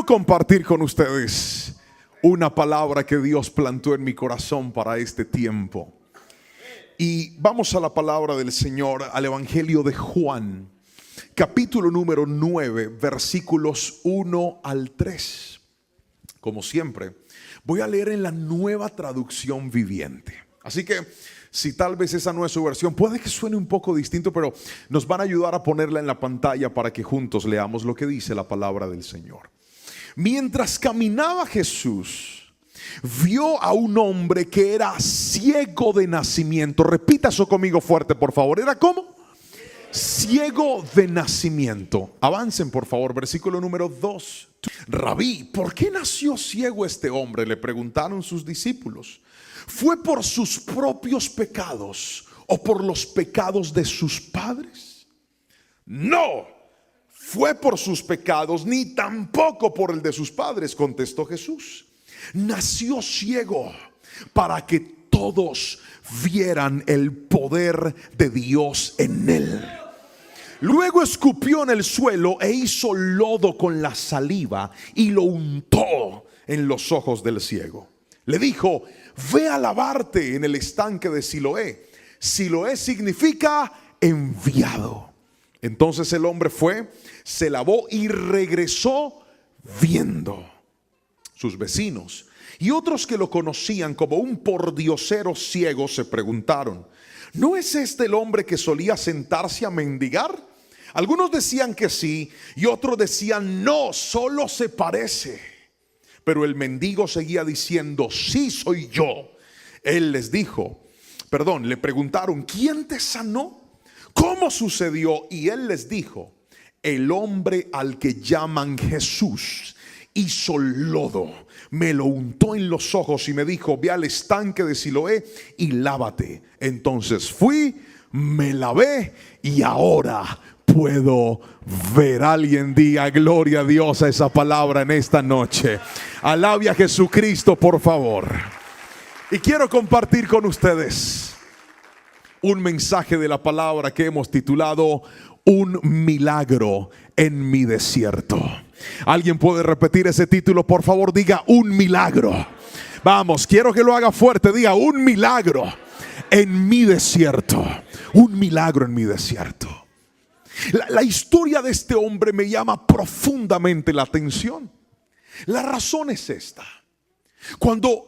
Quiero compartir con ustedes una palabra que Dios plantó en mi corazón para este tiempo. Y vamos a la palabra del Señor, al Evangelio de Juan, capítulo número 9, versículos 1 al 3. Como siempre, voy a leer en la Nueva Traducción Viviente. Así que si tal vez esa no es su versión, puede que suene un poco distinto, pero nos van a ayudar a ponerla en la pantalla para que juntos leamos lo que dice la palabra del Señor. Mientras caminaba Jesús, vio a un hombre que era ciego de nacimiento. Repita eso conmigo fuerte, por favor. ¿Era cómo? Ciego de nacimiento. Avancen, por favor, versículo número 2. Rabí, ¿por qué nació ciego este hombre?, le preguntaron sus discípulos. ¿Fue por sus propios pecados o por los pecados de sus padres? No fue por sus pecados, ni tampoco por el de sus padres, contestó Jesús. Nació ciego para que todos vieran el poder de Dios en él. Luego escupió en el suelo e hizo lodo con la saliva y lo untó en los ojos del ciego. Le dijo: ve a lavarte en el estanque de Siloé. Siloé significa enviado. Entonces el hombre fue, se lavó y regresó viendo. Sus vecinos y otros que lo conocían como un pordiosero ciego se preguntaron: ¿no es este el hombre que solía sentarse a mendigar? Algunos decían que sí y otros decían no, solo se parece. Pero el mendigo seguía diciendo: sí, soy yo. Él les dijo, le preguntaron: ¿quién te sanó? ¿Cómo sucedió? Y él les dijo: el hombre al que llaman Jesús hizo lodo, me lo untó en los ojos y me dijo: ve al estanque de Siloé y lávate. Entonces fui, me lavé y ahora puedo ver. Alguien diga gloria a Dios a esa palabra en esta noche. Alabe a Jesucristo, por favor. Y quiero compartir con ustedes un mensaje de la palabra que hemos titulado Un milagro en mi desierto. ¿Alguien puede repetir ese título, por favor? Diga: un milagro. Vamos, quiero que lo haga fuerte. Diga: un milagro en mi desierto. Un milagro en mi desierto. La historia de este hombre me llama profundamente la atención. La razón es esta: cuando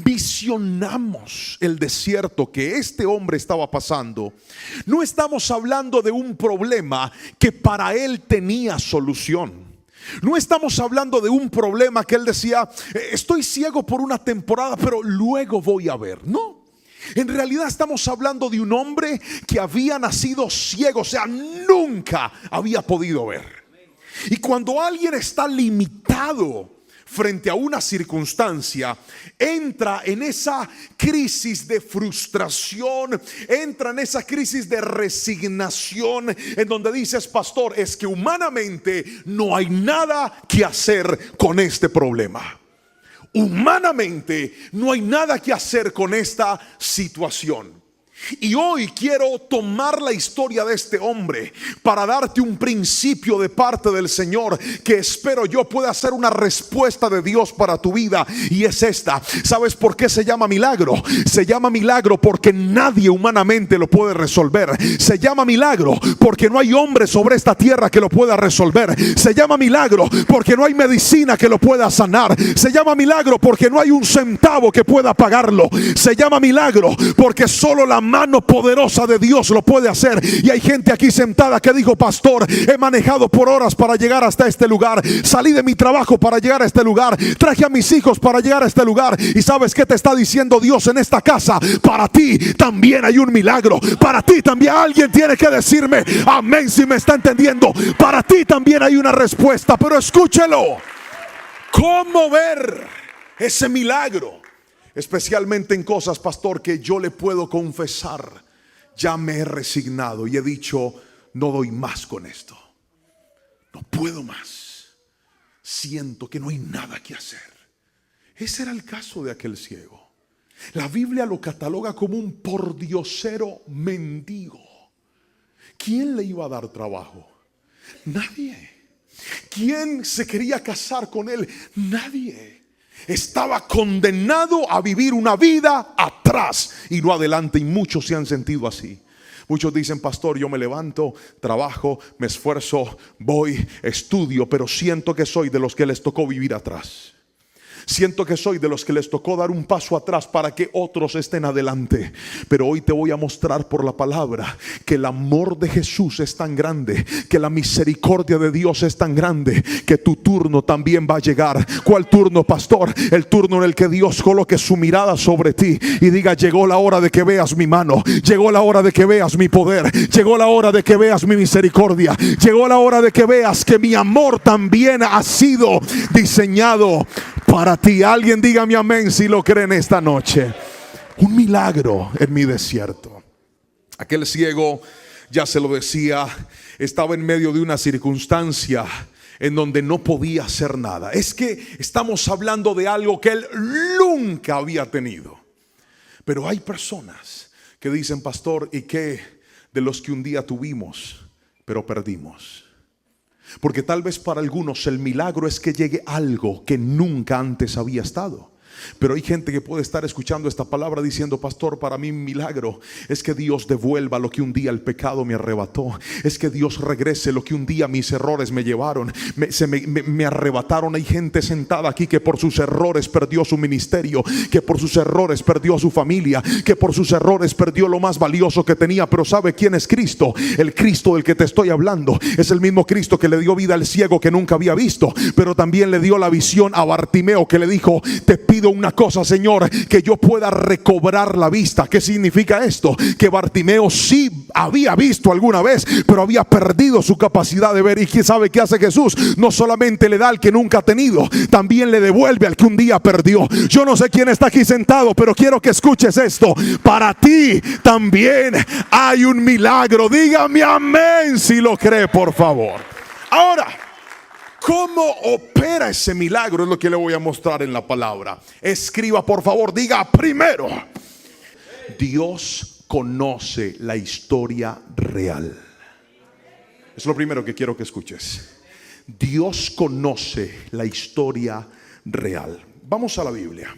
visionamos el desierto que este hombre estaba pasando, no estamos hablando de un problema que para él tenía solución. No estamos hablando de un problema que él decía: estoy ciego por una temporada, pero luego voy a ver. No. En realidad estamos hablando de un hombre que había nacido ciego, o sea, nunca había podido ver. Y cuando alguien está limitado frente a una circunstancia, entra en esa crisis de frustración, entra en esa crisis de resignación, en donde dices: pastor, es que humanamente no hay nada que hacer con este problema. Humanamente no hay nada que hacer con esta situación. Y hoy quiero tomar la historia de este hombre para darte un principio de parte del Señor que espero yo pueda ser una respuesta de Dios para tu vida. Y es esta: ¿sabes por qué se llama milagro? Se llama milagro porque nadie humanamente lo puede resolver. Se llama milagro porque no hay hombre sobre esta tierra que lo pueda resolver. Se llama milagro porque no hay medicina que lo pueda sanar. Se llama milagro porque no hay un centavo que pueda pagarlo. Se llama milagro porque solo la mano poderosa de Dios lo puede hacer. Y hay gente aquí sentada que dijo: pastor, he manejado por horas para llegar hasta este lugar, salí de mi trabajo para llegar a este lugar, traje a mis hijos para llegar a este lugar. Y ¿sabes qué te está diciendo Dios en esta casa? Para ti también hay un milagro. Para ti también. Alguien tiene que decirme amén si me está entendiendo. Para ti también hay una respuesta. Pero escúchelo: ¿cómo ver ese milagro? Especialmente en cosas, pastor, que yo le puedo confesar: ya me he resignado y he dicho: no doy más con esto, no puedo más, siento que no hay nada que hacer. Ese era el caso de aquel ciego. La Biblia lo cataloga como un pordiosero mendigo. ¿Quién le iba a dar trabajo? Nadie. ¿Quién se quería casar con él? Nadie. Estaba condenado a vivir una vida atrás y no adelante, y muchos se han sentido así. Muchos dicen: pastor, yo me levanto, trabajo, me esfuerzo, voy, estudio, pero siento que soy de los que les tocó vivir atrás. Siento que soy de los que les tocó dar un paso atrás para que otros estén adelante. Pero hoy te voy a mostrar por la palabra que el amor de Jesús es tan grande, que la misericordia de Dios es tan grande, que tu turno también va a llegar. ¿Cuál turno, pastor? El turno en el que Dios coloque su mirada sobre ti y diga: llegó la hora de que veas mi mano, llegó la hora de que veas mi poder, llegó la hora de que veas mi misericordia, llegó la hora de que veas que mi amor también ha sido diseñado para ti. Alguien dígame amén si lo cree en esta noche. Un milagro en mi desierto. Aquel ciego, ya se lo decía, estaba en medio de una circunstancia en donde no podía hacer nada. Es que estamos hablando de algo que él nunca había tenido. Pero hay personas que dicen: pastor, ¿y qué de los que un día tuvimos pero perdimos? Porque tal vez para algunos el milagro es que llegue algo que nunca antes había estado. Pero hay gente que puede estar escuchando esta palabra diciendo: pastor, para mí un milagro es que Dios devuelva lo que un día el pecado me arrebató. Es que Dios regrese lo que un día mis errores me llevaron, me arrebataron. Hay gente sentada aquí que por sus errores perdió su ministerio, que por sus errores perdió su familia, que por sus errores perdió lo más valioso que tenía. Pero ¿sabe quién es Cristo? El Cristo del que te estoy hablando es el mismo Cristo que le dio vida al ciego que nunca había visto, pero también le dio la visión a Bartimeo, que le dijo: te pido una cosa, Señor, que yo pueda recobrar la vista. ¿Qué significa esto? Que Bartimeo sí había visto alguna vez, pero había perdido su capacidad de ver. ¿Y quién sabe qué hace Jesús? No solamente le da al que nunca ha tenido, también le devuelve al que un día perdió. Yo no sé quién está aquí sentado, pero quiero que escuches esto. Para ti también hay un milagro. Dígame amén si lo cree, por favor. Ahora, ¿cómo opera ese milagro? Es lo que le voy a mostrar en la palabra. Escriba, por favor, diga: primero, Dios conoce la historia real. Es lo primero que quiero que escuches. Dios conoce la historia real. Vamos a la Biblia.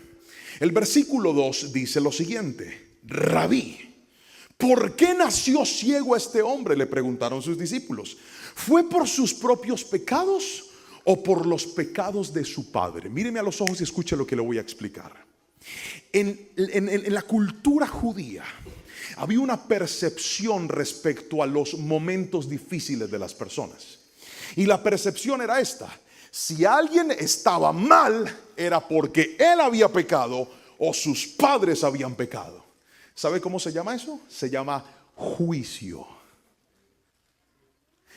El versículo 2 dice lo siguiente: Rabí, ¿por qué nació ciego este hombre?, le preguntaron sus discípulos. ¿Fue por sus propios pecados o por los pecados de su padre? Míreme a los ojos y escuche lo que le voy a explicar. En la cultura judía había una percepción respecto a los momentos difíciles de las personas. Y la percepción era esta: si alguien estaba mal, era porque él había pecado o sus padres habían pecado. ¿Sabe cómo se llama eso? Se llama juicio.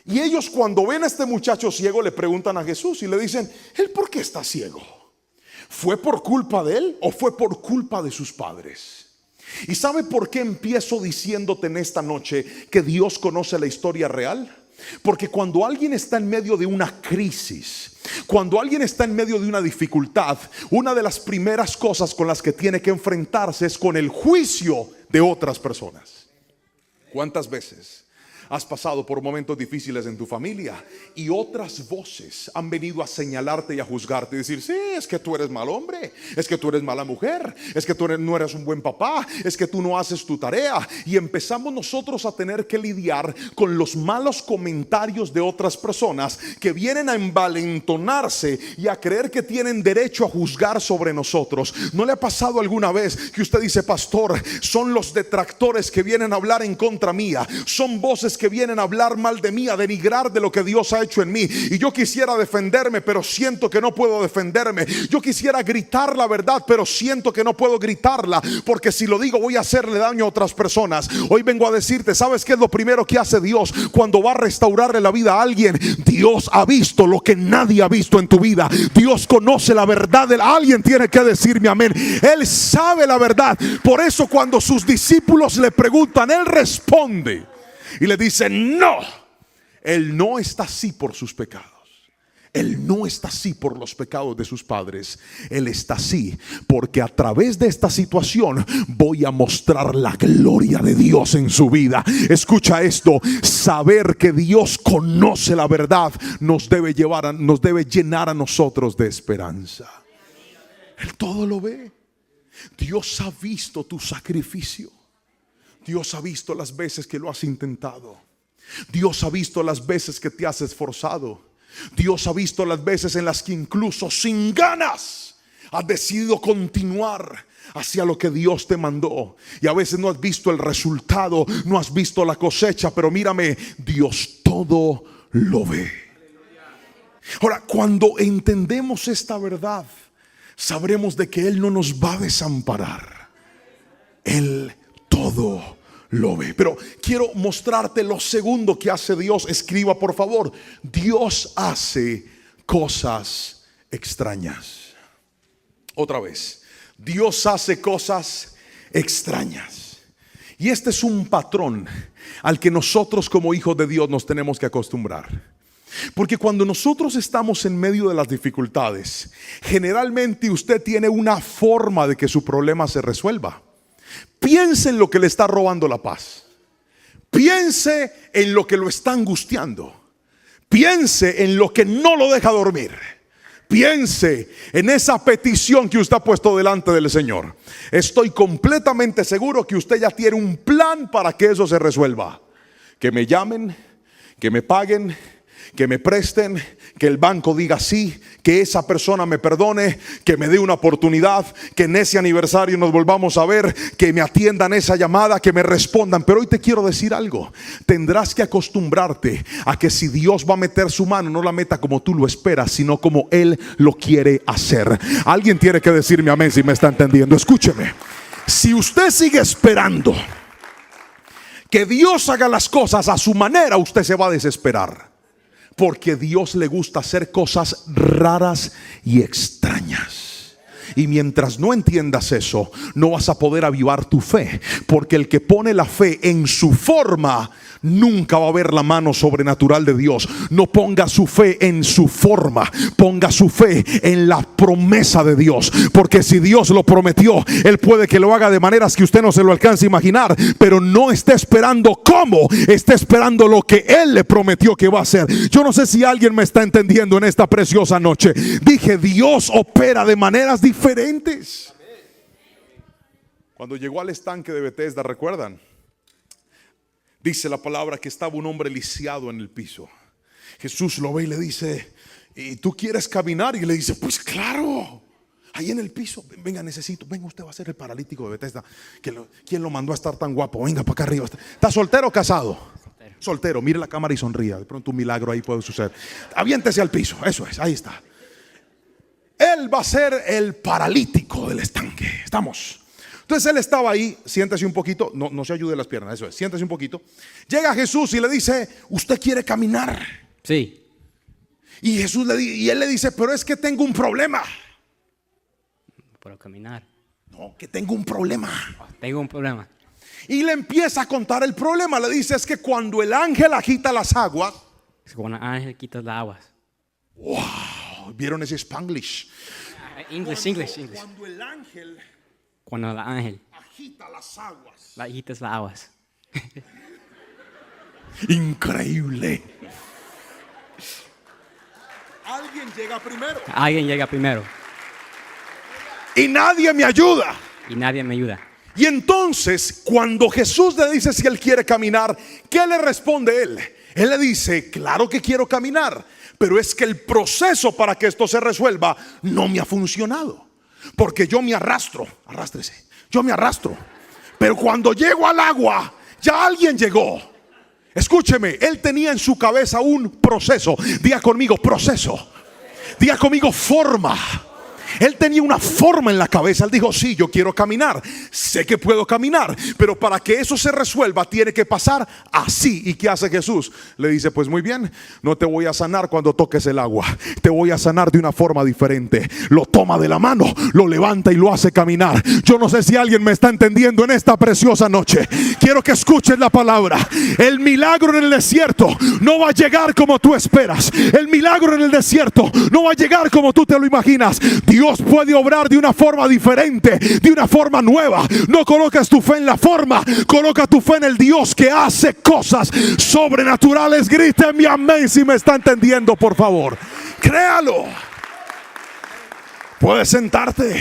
Y ellos, cuando ven a este muchacho ciego, le preguntan a Jesús y le dicen: ¿él por qué está ciego? ¿Fue por culpa de él o fue por culpa de sus padres? ¿Y sabe por qué empiezo diciéndote en esta noche que Dios conoce la historia real? Porque cuando alguien está en medio de una crisis, cuando alguien está en medio de una dificultad, una de las primeras cosas con las que tiene que enfrentarse es con el juicio de otras personas. ¿Cuántas veces has pasado por momentos difíciles en tu familia y otras voces han venido a señalarte y a juzgarte y decir: sí, es que tú eres mal hombre, es que tú eres mala mujer, es que tú no eres un buen papá, es que tú no haces tu tarea? Y empezamos nosotros a tener que lidiar con los malos comentarios de otras personas que vienen a envalentonarse y a creer que tienen derecho a juzgar sobre nosotros. ¿No le ha pasado alguna vez que usted dice: pastor, son los detractores que vienen a hablar en contra mía, son voces que vienen a hablar mal de mí, a denigrar de lo que Dios ha hecho en mí, y yo quisiera defenderme, pero siento que no puedo defenderme? Yo quisiera gritar la verdad, pero siento que no puedo gritarla, porque si lo digo voy a hacerle daño a otras personas. Hoy vengo a decirte: ¿sabes qué es lo primero que hace Dios cuando va a restaurarle la vida a alguien? Dios ha visto lo que nadie ha visto en tu vida. Dios conoce la verdad. Alguien tiene que decirme amén. Él sabe la verdad. Por eso cuando sus discípulos le preguntan, Él responde y le dice: no, él no está así por sus pecados. Él no está así por los pecados de sus padres. Él está así porque a través de esta situación voy a mostrar la gloria de Dios en su vida. Escucha esto: saber que Dios conoce la verdad nos debe llenar a nosotros de esperanza. Él todo lo ve. Dios ha visto tu sacrificio. Dios ha visto las veces que lo has intentado. Dios ha visto las veces que te has esforzado. Dios ha visto las veces en las que incluso sin ganas has decidido continuar hacia lo que Dios te mandó. Y a veces no has visto el resultado, no has visto la cosecha, pero mírame, Dios todo lo ve. Ahora, cuando entendemos esta verdad, sabremos de que Él no nos va a desamparar. Él todo lo ve. Pero quiero mostrarte lo segundo que hace Dios. Escriba por favor: Dios hace cosas extrañas. Otra vez, Dios hace cosas extrañas. Y este es un patrón al que nosotros como hijos de Dios nos tenemos que acostumbrar. Porque cuando nosotros estamos en medio de las dificultades, generalmente usted tiene una forma de que su problema se resuelva. Piense en lo que le está robando la paz. Piense en lo que lo está angustiando. Piense en lo que no lo deja dormir. Piense en esa petición que usted ha puesto delante del Señor. Estoy completamente seguro que usted ya tiene un plan para que eso se resuelva. Que me llamen, que me paguen, que me presten, que el banco diga sí, que esa persona me perdone, que me dé una oportunidad, que en ese aniversario nos volvamos a ver, que me atiendan esa llamada, que me respondan. Pero hoy te quiero decir algo: tendrás que acostumbrarte a que si Dios va a meter su mano, no la meta como tú lo esperas, sino como Él lo quiere hacer. Alguien tiene que decirme amén si me está entendiendo. Escúcheme: si usted sigue esperando que Dios haga las cosas a su manera, usted se va a desesperar. Porque Dios le gusta hacer cosas raras y extrañas. Y mientras no entiendas eso, no vas a poder avivar tu fe. Porque el que pone la fe en su forma, nunca va a ver la mano sobrenatural de Dios. No ponga su fe en su forma, ponga su fe en la promesa de Dios. Porque si Dios lo prometió, Él puede que lo haga de maneras que usted no se lo alcance a imaginar. Pero no esté esperando cómo, está esperando lo que Él le prometió que va a hacer. Yo no sé si alguien me está entendiendo en esta preciosa noche. Dije, Dios opera de maneras diferentes. Cuando llegó al estanque de Betesda, ¿recuerdan? Dice la palabra que estaba un hombre lisiado en el piso. Jesús lo ve y le dice: ¿y tú quieres caminar? Y le dice: pues claro, ahí en el piso. Venga, necesito, venga, usted va a ser el paralítico de Betesda. ¿Quién lo mandó a estar tan guapo? Venga para acá arriba. ¿Está soltero o casado? Soltero. Mire la cámara y sonría. De pronto un milagro ahí puede suceder. Aviéntese al piso. Eso es, ahí está. Él va a ser el paralítico del estanque. Estamos. Entonces él estaba ahí. Siéntese un poquito. No se ayude las piernas. Eso es, siéntese un poquito. Llega Jesús y le dice: ¿usted quiere caminar? Sí. Y él le dice: pero es que tengo un problema. ¿Puedo caminar? No, que tengo un problema. Tengo un problema. Y le empieza a contar el problema. Le dice: es que cuando el ángel agita las aguas. Es cuando el ángel quita las aguas. Wow, ¿vieron ese Spanglish? English. Cuando el ángel agita las aguas. Increíble. Alguien llega primero. Y nadie me ayuda. Y nadie me ayuda. Y entonces cuando Jesús le dice si él quiere caminar, ¿qué le responde él? Él le dice: claro que quiero caminar, pero es que el proceso para que esto se resuelva no me ha funcionado. Porque yo me arrastro. Arrástrese. Yo me arrastro. Pero cuando llego al agua, ya alguien llegó. Escúcheme, él tenía en su cabeza un proceso. Diga conmigo: proceso. Diga conmigo: forma. Él tenía una forma en la cabeza. Él dijo: sí, yo quiero caminar, sé que puedo caminar, pero para que eso se resuelva tiene que pasar así. ¿Y qué hace Jesús? Le dice: pues muy bien, no te voy a sanar cuando toques el agua, te voy a sanar de una forma diferente. Lo toma de la mano, lo levanta y lo hace caminar. Yo no sé si alguien me está entendiendo en esta preciosa noche. Quiero que escuches la palabra. El milagro en el desierto no va a llegar como tú esperas. El milagro en el desierto no va a llegar como tú te lo imaginas. Dios puede obrar de una forma diferente, de una forma nueva. No colocas tu fe en la forma, coloca tu fe en el Dios que hace cosas sobrenaturales. Gríteme amén si me está entendiendo, por favor. Créalo. Puedes sentarte.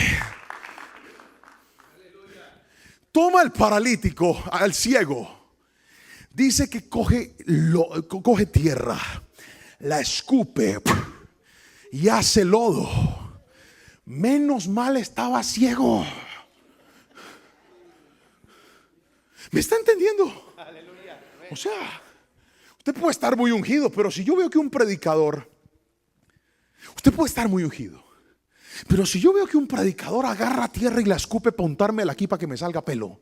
Toma el paralítico, al ciego. Dice que coge tierra, la escupe y hace lodo. Menos mal estaba ciego. ¿Me está entendiendo? O sea, usted puede estar muy ungido, pero si yo veo que un predicador, usted puede estar muy ungido, pero si yo veo que un predicador agarra tierra y la escupe para untármela aquí para que me salga pelo,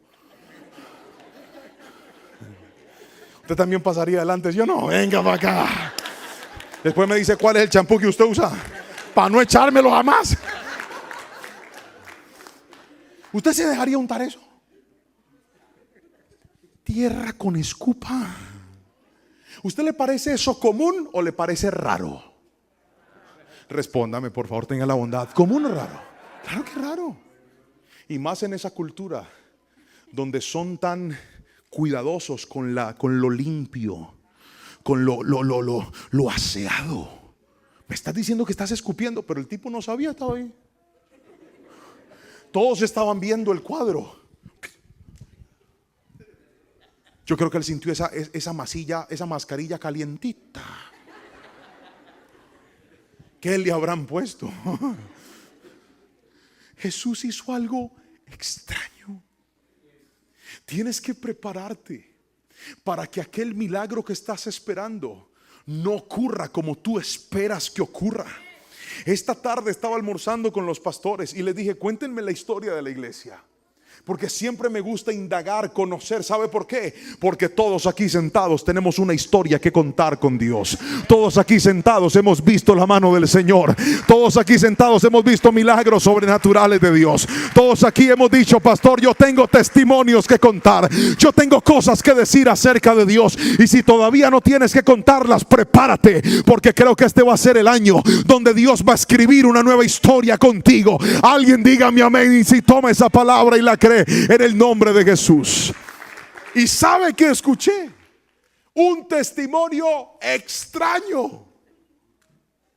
usted también pasaría adelante. Yo no, venga para acá. Después me dice: ¿cuál es el champú que usted usa? Para no echármelo jamás. ¿Usted se dejaría untar eso? Tierra con escupa. ¿Usted le parece eso común o le parece raro? Respóndame, por favor, tenga la bondad. ¿Común o raro? Claro que raro. Y más en esa cultura donde son tan cuidadosos con lo limpio, con lo aseado. Me estás diciendo que estás escupiendo, pero el tipo no sabía, estaba ahí. Todos estaban viendo el cuadro. Yo creo que él sintió esa masilla, esa mascarilla calientita. ¿Qué le habrán puesto? Jesús hizo algo extraño. Tienes que prepararte para que aquel milagro que estás esperando no ocurra como tú esperas que ocurra. Esta tarde estaba almorzando con los pastores y les dije: cuéntenme la historia de la iglesia, porque siempre me gusta indagar, conocer. ¿Sabe por qué? Porque todos aquí sentados tenemos una historia que contar con Dios. Todos aquí sentados hemos visto la mano del Señor. Todos aquí sentados hemos visto milagros sobrenaturales de Dios. Todos aquí hemos dicho: pastor, yo tengo testimonios que contar, yo tengo cosas que decir acerca de Dios. Y si todavía no tienes que contarlas, prepárate, porque creo que este va a ser el año donde Dios va a escribir una nueva historia contigo. Alguien dígame amén, y si toma esa palabra y la cree en el nombre de Jesús. Y sabe que escuché un testimonio extraño,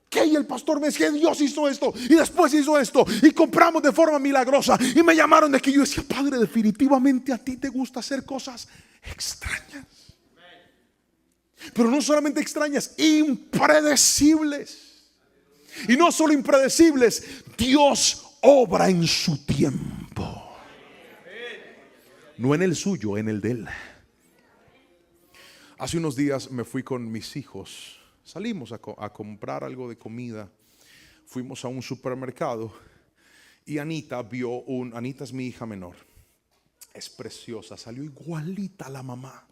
que y el pastor me decía: Dios hizo esto y después hizo esto y compramos de forma milagrosa, y me llamaron de aquí. Yo decía: Padre, definitivamente a ti te gusta hacer cosas extrañas, pero no solamente extrañas, impredecibles. Y no solo impredecibles, Dios obra en su tiempo. No en el suyo, en el de él. Hace unos días me fui con mis hijos. Salimos a comprar algo de comida. Fuimos a un supermercado y Anita Anita es mi hija menor. Es preciosa, salió igualita a la mamá.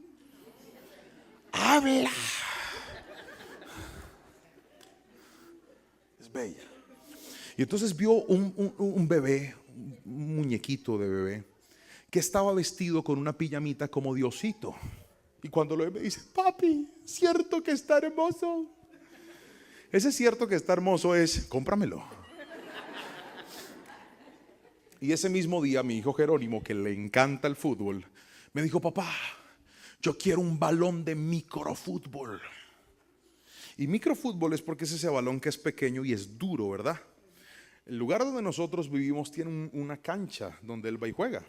Habla. Es bella. Y entonces vio un bebé, un muñequito de bebé, que estaba vestido con una pijamita como Diosito. Y cuando lo ve me dice: papi, ¿cierto que está hermoso? Ese cierto que está hermoso es: cómpramelo. Y ese mismo día mi hijo Jerónimo, que le encanta el fútbol, me dijo: papá, yo quiero un balón de microfútbol. Y microfútbol es porque es ese balón que es pequeño y es duro, ¿verdad? El lugar donde nosotros vivimos tiene una cancha donde él va y juega.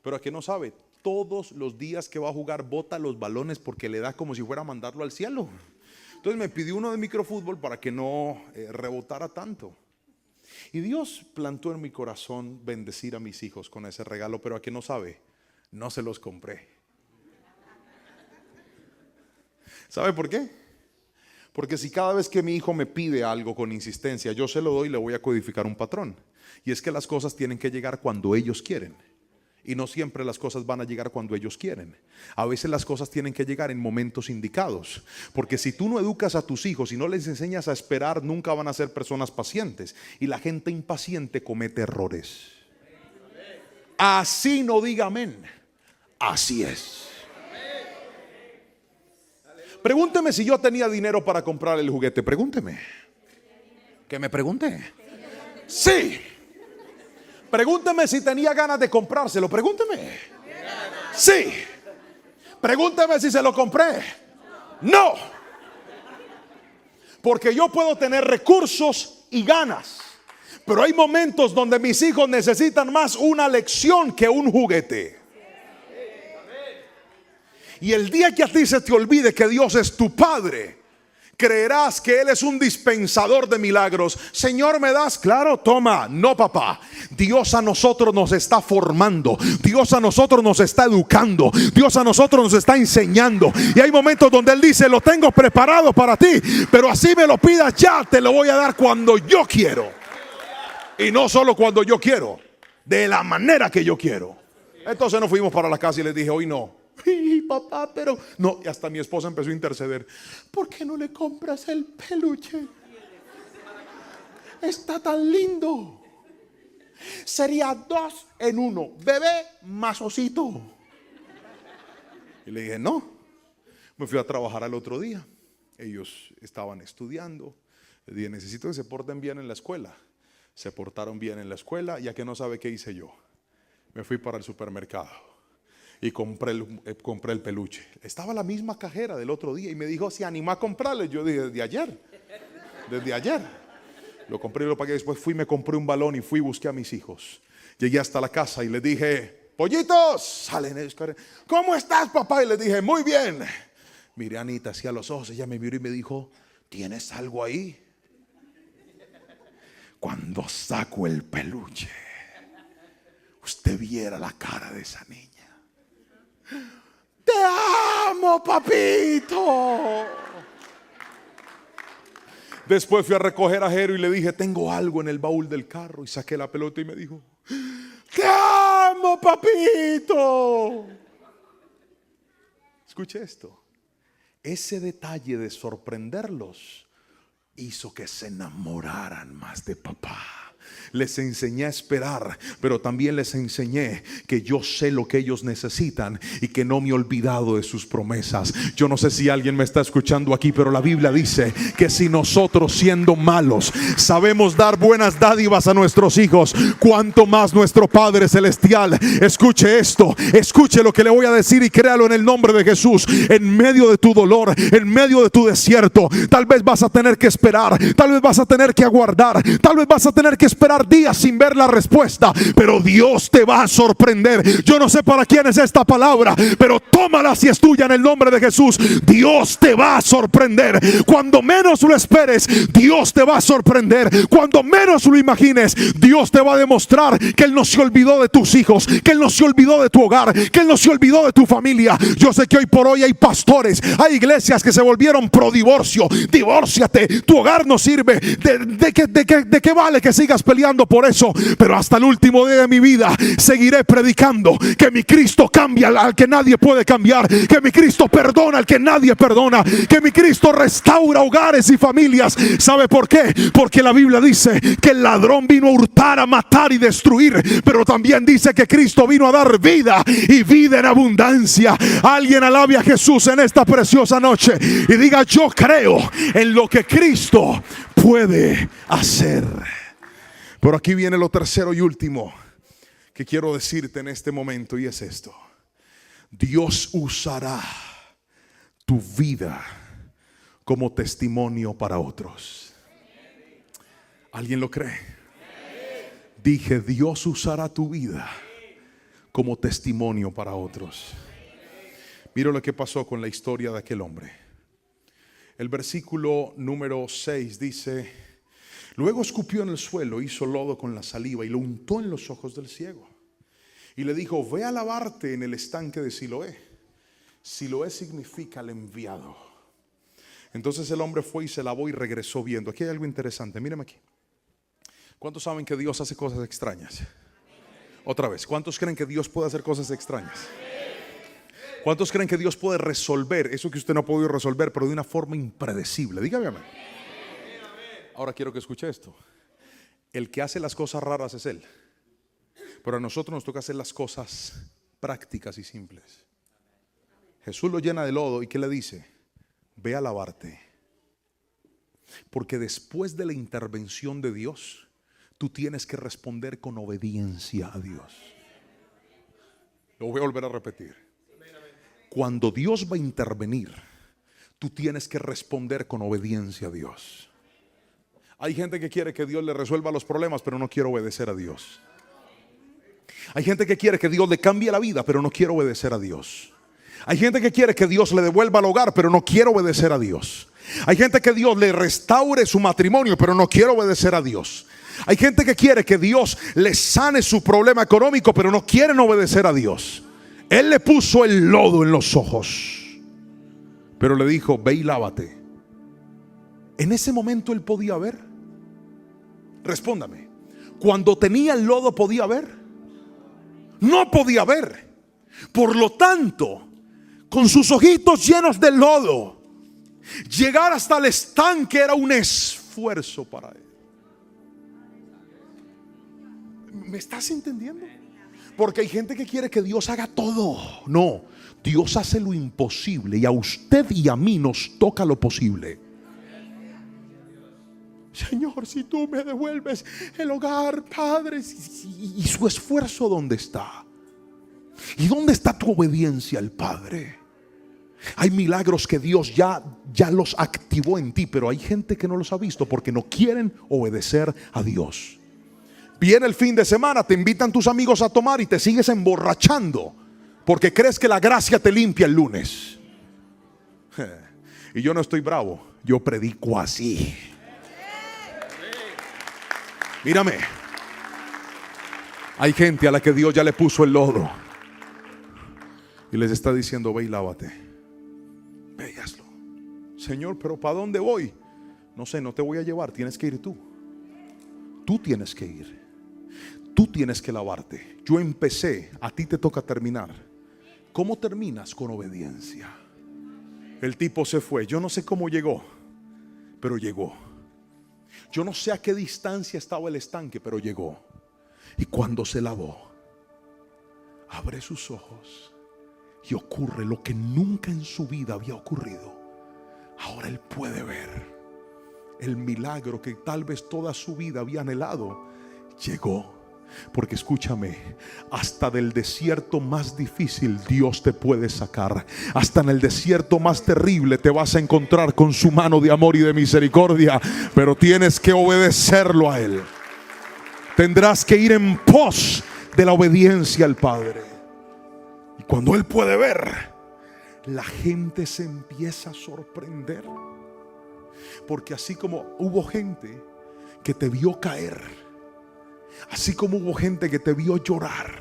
Pero a que no sabe, todos los días que va a jugar bota los balones porque le da como si fuera a mandarlo al cielo. Entonces me pidió uno de microfútbol para que no rebotara tanto. Y Dios plantó en mi corazón bendecir a mis hijos con ese regalo, pero a que no sabe, no se los compré. ¿Sabe por qué? Porque si cada vez que mi hijo me pide algo con insistencia, yo se lo doy, le voy a codificar un patrón. Y es que las cosas tienen que llegar cuando ellos quieren. Y no siempre las cosas van a llegar cuando ellos quieren. A veces las cosas tienen que llegar en momentos indicados. Porque si tú no educas a tus hijos y no les enseñas a esperar, nunca van a ser personas pacientes. Y la gente impaciente comete errores. Así no diga amén. Así es. Pregúnteme si yo tenía dinero para comprar el juguete. Pregúnteme. ¿Que me pregunte? Sí. Pregúnteme si tenía ganas de comprárselo. Pregúnteme. Sí. Pregúnteme si se lo compré. No. Porque yo puedo tener recursos y ganas, pero hay momentos donde mis hijos necesitan más una lección que un juguete. Y el día que a ti se te olvide que Dios es tu Padre, creerás que Él es un dispensador de milagros. Señor, ¿me das? Claro, toma. No, papá. Dios a nosotros nos está formando. Dios a nosotros nos está educando. Dios a nosotros nos está enseñando. Y hay momentos donde Él dice: lo tengo preparado para ti, pero así me lo pidas ya, te lo voy a dar cuando yo quiero. Y no solo cuando yo quiero, de la manera que yo quiero. Entonces nos fuimos para la casa y les dije: hoy no. Y papá, pero no. Y hasta mi esposa empezó a interceder: ¿por qué no le compras el peluche? Está tan lindo. Sería 2 en 1, bebé más osito. Y le dije: no. Me fui a trabajar al otro día. Ellos estaban estudiando. Le dije: necesito que se porten bien en la escuela. Se portaron bien en la escuela. Ya que no sabe qué hice yo, me fui para el supermercado y compré el peluche. Estaba la misma cajera del otro día y me dijo: ¿se animó a comprarle? Yo dije: desde ayer lo compré y lo pagué. Después fui, me compré un balón y fui y busqué a mis hijos. Llegué hasta la casa y les dije: pollitos, salen ellos. ¿Cómo estás, papá? Y les dije: muy bien. Miré a Anita hacia los ojos. Ella me miró y me dijo: ¿tienes algo ahí? Cuando saco el peluche, usted viera la cara de esa niña. Te amo, papito. Después fui a recoger a Jero y le dije: tengo algo en el baúl del carro. Y saqué la pelota y me dijo: te amo, papito. Escuche esto. Ese detalle de sorprenderlos hizo que se enamoraran más de papá. Les enseñé a esperar, pero también les enseñé que yo sé lo que ellos necesitan y que no me he olvidado de sus promesas. Yo no sé si alguien me está escuchando aquí, pero la Biblia dice que si nosotros, siendo malos, sabemos dar buenas dádivas a nuestros hijos, cuánto más nuestro Padre Celestial. Escuche esto, escuche lo que le voy a decir y créalo en el nombre de Jesús. En medio de tu dolor, en medio de tu desierto, tal vez vas a tener que esperar, tal vez vas a tener que aguardar, tal vez vas a tener que esperar días sin ver la respuesta, pero Dios te va a sorprender. Yo no sé para quién es esta palabra, pero tómala si es tuya en el nombre de Jesús. Dios te va a sorprender. Cuando menos lo esperes, Dios te va a sorprender. Cuando menos lo imagines, Dios te va a demostrar que Él no se olvidó de tus hijos, que Él no se olvidó de tu hogar, que Él no se olvidó de tu familia. Yo sé que hoy por hoy hay pastores, hay iglesias que se volvieron pro divorcio. Divórciate, tu hogar no sirve. ¿De qué vale que sigas peleando por eso? Pero hasta el último día de mi vida seguiré predicando que mi Cristo cambia al que nadie puede cambiar, que mi Cristo perdona al que nadie perdona, que mi Cristo restaura hogares y familias. ¿Sabe por qué? Porque la Biblia dice que el ladrón vino a hurtar, a matar y destruir, pero también dice que Cristo vino a dar vida y vida en abundancia. Alguien alabe a Jesús en esta preciosa noche y diga: yo creo en lo que Cristo puede hacer. Pero aquí viene lo tercero y último que quiero decirte en este momento, y es esto: Dios usará tu vida como testimonio para otros. ¿Alguien lo cree? Dije: Dios usará tu vida como testimonio para otros. Mira lo que pasó con la historia de aquel hombre. El versículo número 6 dice: luego escupió en el suelo, hizo lodo con la saliva y lo untó en los ojos del ciego. Y le dijo: ve a lavarte en el estanque de Siloé. Siloé significa el enviado. Entonces el hombre fue y se lavó y regresó viendo. Aquí hay algo interesante, mírame aquí. ¿Cuántos saben que Dios hace cosas extrañas? Otra vez, ¿cuántos creen que Dios puede hacer cosas extrañas? ¿Cuántos creen que Dios puede resolver eso que usted no ha podido resolver, pero de una forma impredecible? Dígame amén. Ahora quiero que escuche esto. El que hace las cosas raras es Él, pero a nosotros nos toca hacer las cosas prácticas y simples. Jesús lo llena de lodo y ¿qué le dice? Ve a lavarte, porque después de la intervención de Dios, tú tienes que responder con obediencia a Dios. Lo voy a volver a repetir. Cuando Dios va a intervenir, tú tienes que responder con obediencia a Dios. Hay gente que quiere que Dios le resuelva los problemas, pero no quiere obedecer a Dios. Hay gente que quiere que Dios le cambie la vida, pero no quiere obedecer a Dios. Hay gente que quiere que Dios le devuelva el hogar, pero no quiere obedecer a Dios. Hay gente que Dios le restaure su matrimonio, pero no quiere obedecer a Dios. Hay gente que quiere que Dios le sane su problema económico, pero no quieren obedecer a Dios. Él le puso el lodo en los ojos, pero le dijo, ve y lávate. En ese momento él podía ver. Respóndame. Cuando tenía el lodo, ¿podía ver? No podía ver. Por lo tanto, con sus ojitos llenos de lodo, llegar hasta el estanque era un esfuerzo para él. ¿Me estás entendiendo? Porque hay gente que quiere que Dios haga todo. No, Dios hace lo imposible y a usted y a mí nos toca lo posible. Señor, si tú me devuelves el hogar, Padre, ¿y su esfuerzo dónde está? ¿Y dónde está tu obediencia al Padre? Hay milagros que Dios ya los activó en ti, pero hay gente que no los ha visto porque no quieren obedecer a Dios. Viene el fin de semana, te invitan tus amigos a tomar y te sigues emborrachando porque crees que la gracia te limpia el lunes. Y yo no estoy bravo, yo predico así. Mírame, hay gente a la que Dios ya le puso el lodo y les está diciendo, ve y lávate, ve y hazlo. Señor, pero ¿para dónde voy? No sé, no te voy a llevar, tienes que ir tú. Tú tienes que ir, tú tienes que lavarte. Yo empecé, a ti te toca terminar. ¿Cómo terminas? Con obediencia. El tipo se fue, yo no sé cómo llegó, pero llegó. Yo no sé a qué distancia estaba el estanque, pero llegó. Y cuando se lavó, abre sus ojos y ocurre lo que nunca en su vida había ocurrido. Ahora él puede ver el milagro que tal vez toda su vida había anhelado. Llegó. Porque escúchame, hasta del desierto más difícil Dios te puede sacar. Hasta en el desierto más terrible te vas a encontrar con su mano de amor y de misericordia, pero tienes que obedecerlo a Él. Tendrás que ir en pos de la obediencia al Padre. Y cuando Él puede ver, la gente se empieza a sorprender. Porque así como hubo gente que te vio caer, así como hubo gente que te vio llorar,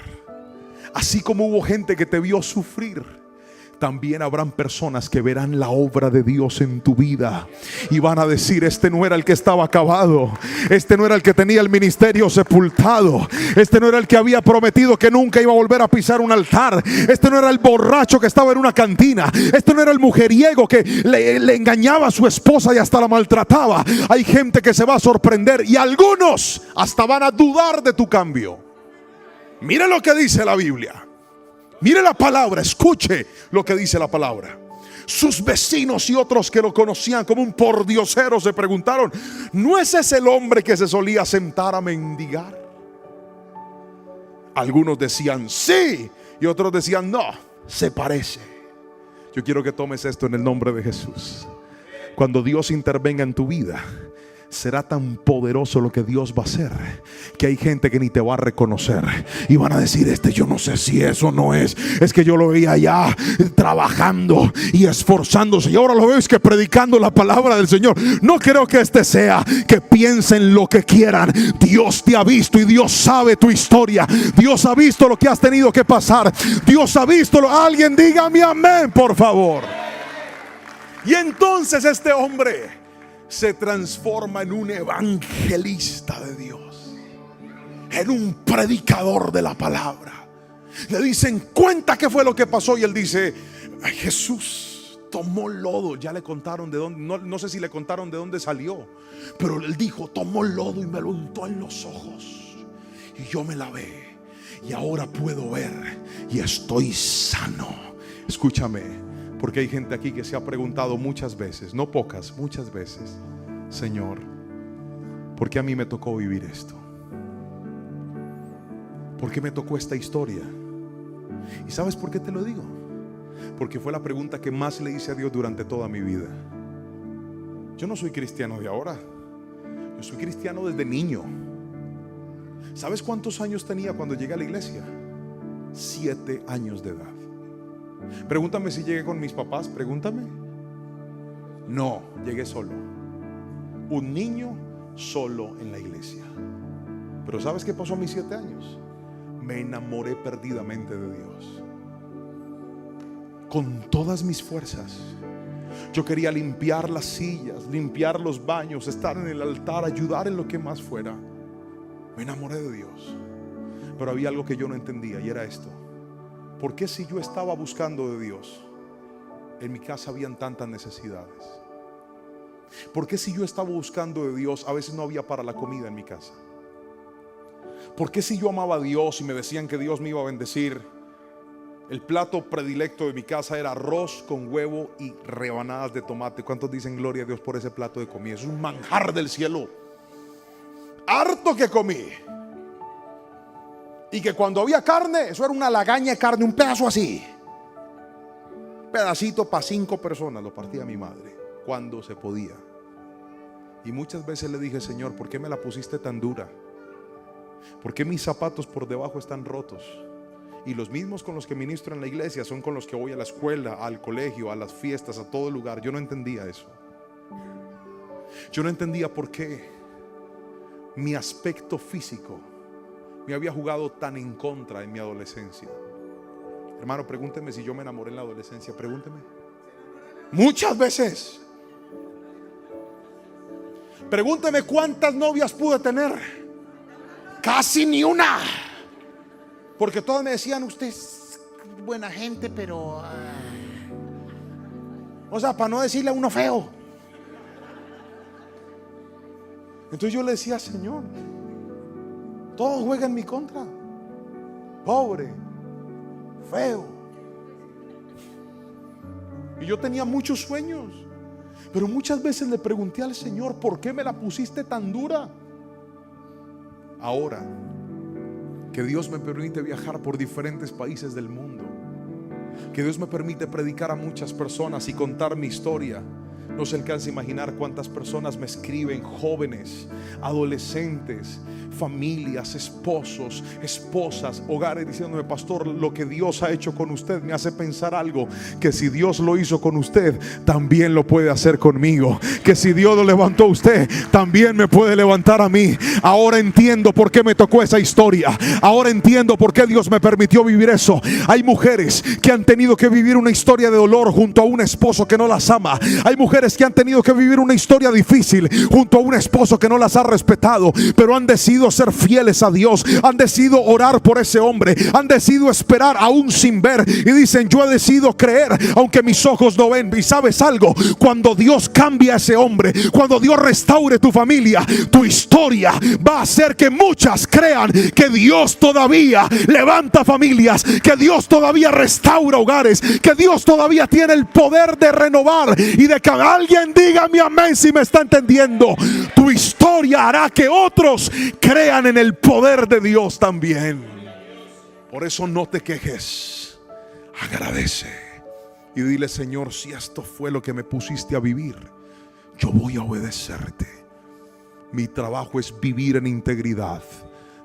así como hubo gente que te vio sufrir, también habrán personas que verán la obra de Dios en tu vida y van a decir, este no era el que estaba acabado, este no era el que tenía el ministerio sepultado, este no era el que había prometido que nunca iba a volver a pisar un altar, este no era el borracho que estaba en una cantina, este no era el mujeriego que le engañaba a su esposa y hasta la maltrataba. Hay gente que se va a sorprender y algunos hasta van a dudar de tu cambio. Mire lo que dice la Biblia. Mire la palabra, escuche lo que dice la palabra. Sus vecinos y otros que lo conocían como un pordiosero se preguntaron, ¿no es ese el hombre que se solía sentar a mendigar? Algunos decían sí y otros decían no, se parece. Yo quiero que tomes esto en el nombre de Jesús. Cuando Dios intervenga en tu vida, será tan poderoso lo que Dios va a hacer que hay gente que ni te va a reconocer y van a decir, yo no sé si eso no es que yo lo veía allá trabajando y esforzándose y ahora lo veo es que predicando la palabra del Señor. No creo que sea que piensen lo que quieran. Dios te ha visto y Dios sabe tu historia. Dios ha visto lo que has tenido que pasar. Dios ha visto alguien dígame amén, por favor. Y entonces este hombre se transforma en un evangelista de Dios, en un predicador de la palabra. Le dicen, cuenta qué fue lo que pasó, y él dice, Jesús tomó lodo. Ya le contaron de dónde, no sé si le contaron de dónde salió, pero él dijo, tomó lodo y me lo untó en los ojos, y yo me lavé, y ahora puedo ver y estoy sano. Escúchame, porque hay gente aquí que se ha preguntado muchas veces, no pocas, muchas veces, Señor, ¿por qué a mí me tocó vivir esto? ¿Por qué me tocó esta historia? ¿Y sabes por qué te lo digo? Porque fue la pregunta que más le hice a Dios durante toda mi vida. Yo no soy cristiano de ahora, yo soy cristiano desde niño. ¿Sabes cuántos años tenía cuando llegué a la iglesia? 7 años de edad. Pregúntame si llegué con mis papás, pregúntame. No, llegué solo. Un niño solo en la iglesia. Pero ¿sabes qué pasó a mis 7 años? Me enamoré perdidamente de Dios. Con todas mis fuerzas. Yo quería limpiar las sillas, limpiar los baños, estar en el altar, ayudar en lo que más fuera. Me enamoré de Dios. Pero había algo que yo no entendía, y era esto: ¿por qué si yo estaba buscando de Dios, en mi casa habían tantas necesidades? ¿Por qué si yo estaba buscando de Dios, a veces no había para la comida en mi casa? ¿Por qué si yo amaba a Dios y me decían que Dios me iba a bendecir, el plato predilecto de mi casa era arroz con huevo y rebanadas de tomate? ¿Cuántos dicen gloria a Dios por ese plato de comida? Es un manjar del cielo. Harto que comí. Y que cuando había carne, eso era una lagaña de carne, un pedazo así, pedacito para 5 personas, lo partía mi madre cuando se podía. Y muchas veces le dije, Señor, ¿por qué me la pusiste tan dura? ¿Por qué mis zapatos por debajo están rotos? Y los mismos con los que ministro en la iglesia son con los que voy a la escuela, al colegio, a las fiestas, a todo lugar. Yo no entendía eso. Yo no entendía por qué mi aspecto físico me había jugado tan en contra en mi adolescencia. Hermano, pregúnteme si yo me enamoré en la adolescencia. Pregúnteme. Muchas veces. Pregúnteme cuántas novias pude tener. Casi ni una. Porque todas me decían, usted es buena gente, pero o sea, para no decirle a uno feo. Entonces yo le decía, Señor, todo juega en mi contra. Pobre, feo. Y yo tenía muchos sueños, pero muchas veces le pregunté al Señor, ¿por qué me la pusiste tan dura? Ahora que Dios me permite viajar por diferentes países del mundo, que Dios me permite predicar a muchas personas y contar mi historia, no se alcanza a imaginar cuántas personas me escriben, jóvenes, adolescentes, familias, esposos, esposas, hogares, diciéndome, pastor, lo que Dios ha hecho con usted me hace pensar algo, que si Dios lo hizo con usted, también lo puede hacer conmigo, que si Dios lo levantó a usted, también me puede levantar a mí. Ahora entiendo por qué me tocó esa historia, ahora entiendo por qué Dios me permitió vivir eso. Hay mujeres que han tenido que vivir una historia de dolor junto a un esposo que no las ama. Hay mujeres que han tenido que vivir una historia difícil junto a un esposo que no las ha respetado, pero han decidido ser fieles a Dios, han decidido orar por ese hombre, han decidido esperar aún sin ver, y dicen, yo he decidido creer aunque mis ojos no ven. Y sabes algo, cuando Dios cambia a ese hombre, cuando Dios restaure tu familia, tu historia va a hacer que muchas crean que Dios todavía levanta familias, que Dios todavía restaura hogares, que Dios todavía tiene el poder de renovar y de que alguien diga mi amén si me está entendiendo. Tu historia hará que otros crean en el poder de Dios también. Por eso no te quejes, agradece y dile, Señor, si esto fue lo que me pusiste a vivir, yo voy a obedecerte. Mi trabajo es vivir en integridad,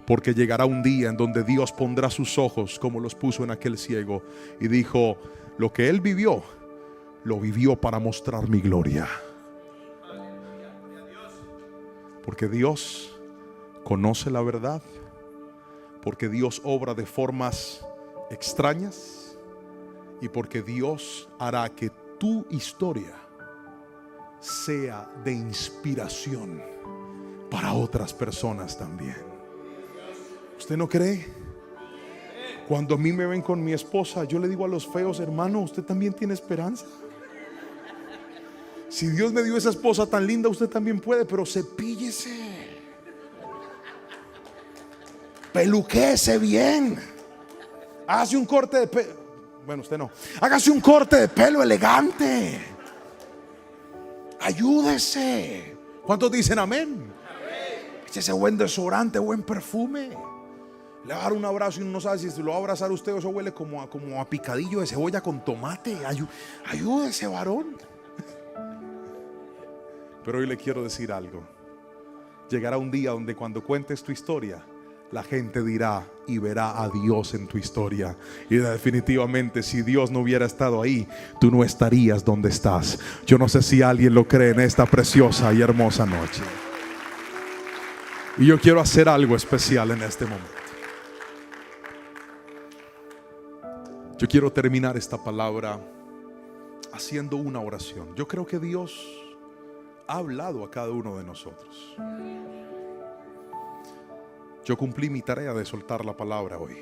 porque llegará un día en donde Dios pondrá sus ojos como los puso en aquel ciego y dijo, lo que él vivió, lo vivió para mostrar mi gloria. Porque Dios conoce la verdad, porque Dios obra de formas extrañas y porque Dios hará que tu historia sea de inspiración para otras personas también. ¿Usted no cree? Cuando a mí me ven con mi esposa, yo le digo a los feos: hermano, usted también tiene esperanza. Si Dios me dio esa esposa tan linda, usted también puede, pero cepíllese, peluquéese bien, hágase un corte de pelo. Bueno, usted no. Hágase un corte de pelo elegante. Ayúdese. ¿Cuántos dicen amén? Échese buen desodorante, buen perfume. Le va a dar un abrazo y uno no sabe si se lo va a abrazar usted o eso huele como a picadillo de cebolla con tomate. Ayúdese, varón. Pero hoy le quiero decir algo. Llegará un día donde cuando cuentes tu historia, la gente dirá y verá a Dios en tu historia. Y definitivamente, si Dios no hubiera estado ahí, tú no estarías donde estás. Yo no sé si alguien lo cree en esta preciosa y hermosa noche. Y yo quiero hacer algo especial en este momento. Yo quiero terminar esta palabra haciendo una oración. Yo creo que Dios ha hablado a cada uno de nosotros. Yo cumplí mi tarea de soltar la palabra hoy,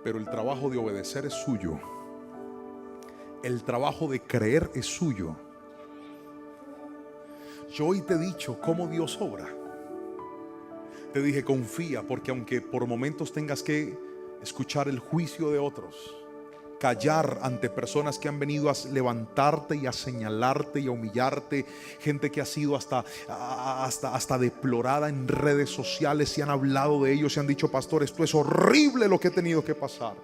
pero el trabajo de obedecer es suyo. El trabajo de creer es suyo. Yo hoy te he dicho cómo Dios obra. Te dije: confía, porque aunque por momentos tengas que escuchar el juicio de otros, callar ante personas que han venido a levantarte y a señalarte y a humillarte, gente que ha sido hasta deplorada en redes sociales y han hablado de ellos y han dicho: pastor, esto es horrible lo que he tenido que pasar.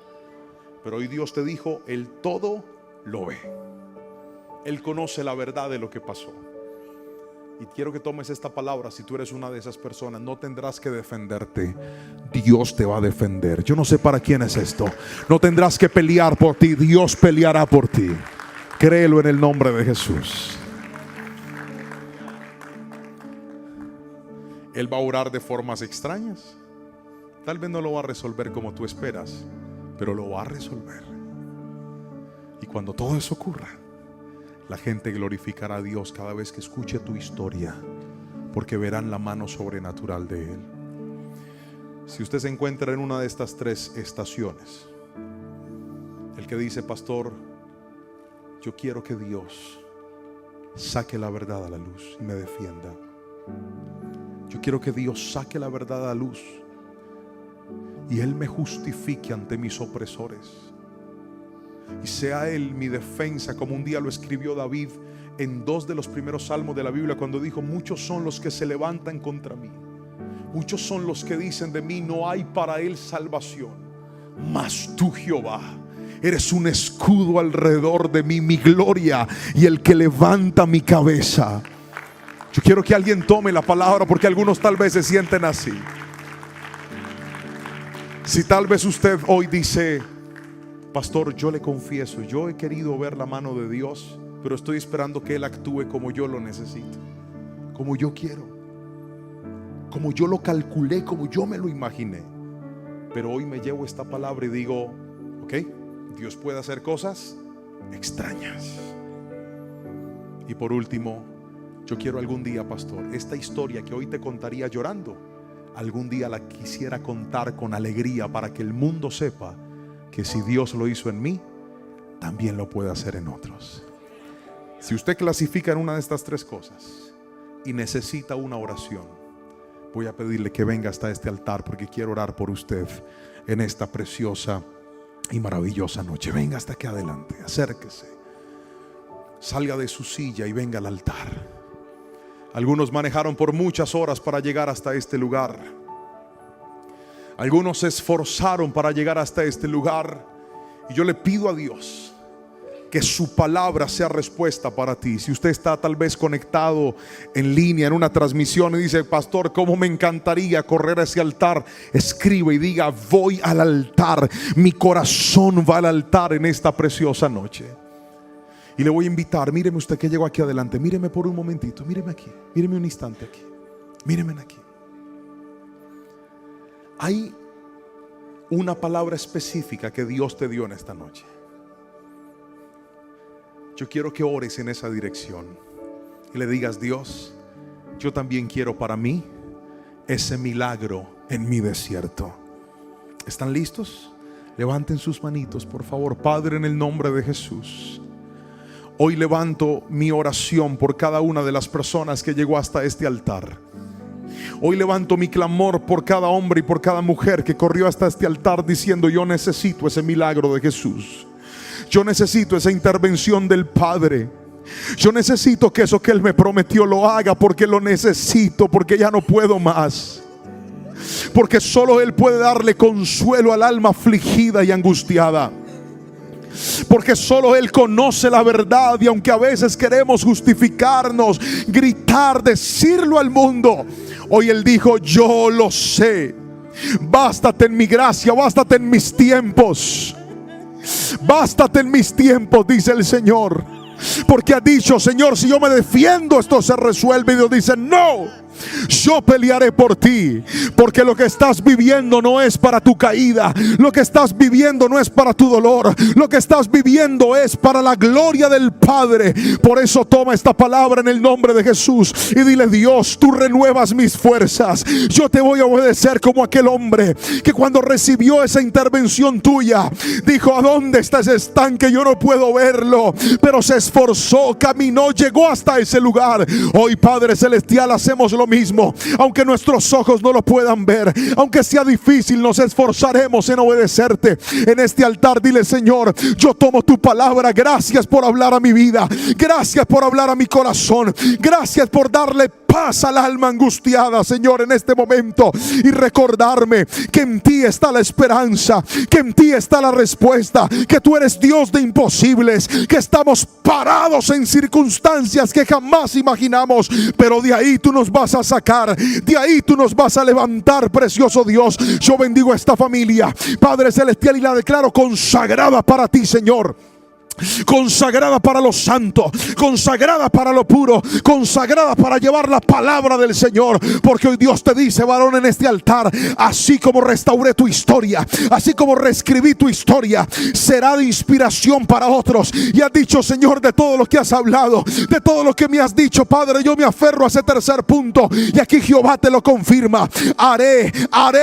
Pero hoy Dios te dijo: Él todo lo ve. Él conoce la verdad de lo que pasó. Y quiero que tomes esta palabra. Si tú eres una de esas personas, no tendrás que defenderte. Dios te va a defender. Yo no sé para quién es esto. No tendrás que pelear por ti. Dios peleará por ti. Créelo en el nombre de Jesús. Él va a orar de formas extrañas. Tal vez no lo va a resolver como tú esperas, pero lo va a resolver. Y cuando todo eso ocurra, la gente glorificará a Dios cada vez que escuche tu historia, porque verán la mano sobrenatural de Él. Si usted se encuentra en una de estas tres estaciones, el que dice: pastor, yo quiero que Dios saque la verdad a la luz y me defienda. Yo quiero que Dios saque la verdad a la luz y Él me justifique ante mis opresores. Y sea Él mi defensa, como un día lo escribió David en 2 de los primeros salmos de la Biblia, cuando dijo: muchos son los que se levantan contra mí, muchos son los que dicen de mí: no hay para él salvación. Mas tú, Jehová, eres un escudo alrededor de mí, mi gloria y el que levanta mi cabeza. Yo quiero que alguien tome la palabra, porque algunos tal vez se sienten así. Si tal vez usted hoy dice: pastor, yo le confieso, yo he querido ver la mano de Dios, pero estoy esperando que Él actúe como yo lo necesito, como yo quiero, como yo lo calculé, como yo me lo imaginé. Pero hoy me llevo esta palabra y digo: ok, Dios puede hacer cosas extrañas. Y por último, yo quiero algún día, pastor, esta historia que hoy te contaría llorando, algún día la quisiera contar con alegría, para que el mundo sepa que si Dios lo hizo en mí, también lo puede hacer en otros. Si usted clasifica en una de estas tres cosas y necesita una oración, voy a pedirle que venga hasta este altar, porque quiero orar por usted en esta preciosa y maravillosa noche. Venga hasta aquí adelante, acérquese, salga de su silla y venga al altar. Algunos manejaron por muchas horas para llegar hasta este lugar. Algunos se esforzaron para llegar hasta este lugar. Y yo le pido a Dios que su palabra sea respuesta para ti. Si usted está tal vez conectado en línea en una transmisión y dice: pastor, cómo me encantaría correr a ese altar, escribe y diga: voy al altar. Mi corazón va al altar en esta preciosa noche. Y le voy a invitar: míreme usted que llegó aquí adelante, míreme por un momentito, míreme aquí, míreme un instante aquí, míreme aquí. Hay una palabra específica que Dios te dio en esta noche. yo quiero que ores en esa dirección y le digas: Dios, yo también quiero para mí ese milagro en mi desierto. ¿Están listos? Levanten sus manitos, por favor. Padre, en el nombre de Jesús, hoy levanto mi oración por cada una de las personas que llegó hasta este altar. Hoy levanto mi clamor por cada hombre y por cada mujer que corrió hasta este altar diciendo: yo necesito ese milagro de Jesús. Yo necesito esa intervención del Padre. Yo necesito que eso que Él me prometió lo haga, porque lo necesito, porque ya no puedo más. Porque solo Él puede darle consuelo al alma afligida y angustiada. Porque solo Él conoce la verdad, y aunque a veces queremos justificarnos, gritar, decirlo al mundo, hoy Él dijo: yo lo sé. Bástate en mi gracia, bástate en mis tiempos. Bástate en mis tiempos, dice el Señor. Porque ha dicho: Señor, si yo me defiendo, esto se resuelve. Y Dios dice: no, yo pelearé por ti. Porque lo que estás viviendo no es para tu caída. Lo que estás viviendo no es para tu dolor. Lo que estás viviendo es para la gloria del Padre. Por eso toma esta palabra en el nombre de Jesús y dile: Dios, tú renuevas mis fuerzas. Yo te voy a obedecer como aquel hombre que cuando recibió esa intervención tuya dijo: ¿a dónde está ese estanque? Yo no puedo verlo. Pero se esforzó, caminó, llegó hasta ese lugar. Hoy, Padre Celestial, hacemos lo mismo. Aunque nuestros ojos no lo puedan ver, aunque sea difícil, nos esforzaremos en obedecerte. En este altar dile: Señor, yo tomo tu palabra. Gracias por hablar a mi vida. Gracias por hablar a mi corazón. Gracias por darle paz al alma angustiada, Señor, en este momento. Y recordarme que en ti está la esperanza, que en ti está la respuesta, que tú eres Dios de imposibles, que estamos parados en circunstancias que jamás imaginamos, pero de ahí tú nos vas a sacar, de ahí tú nos vas a levantar, precioso Dios. Yo bendigo a esta familia, Padre Celestial, y la declaro consagrada para ti, Señor. Consagrada para lo santo, consagrada para lo puro, consagrada para llevar la palabra del Señor. Porque hoy Dios te dice: varón, en este altar, así como restauré tu historia, así como reescribí tu historia, será de inspiración para otros. Y has dicho: Señor, de todo lo que has hablado, de todo lo que me has dicho, Padre, yo me aferro a ese tercer punto. Y aquí Jehová te lo confirma: haré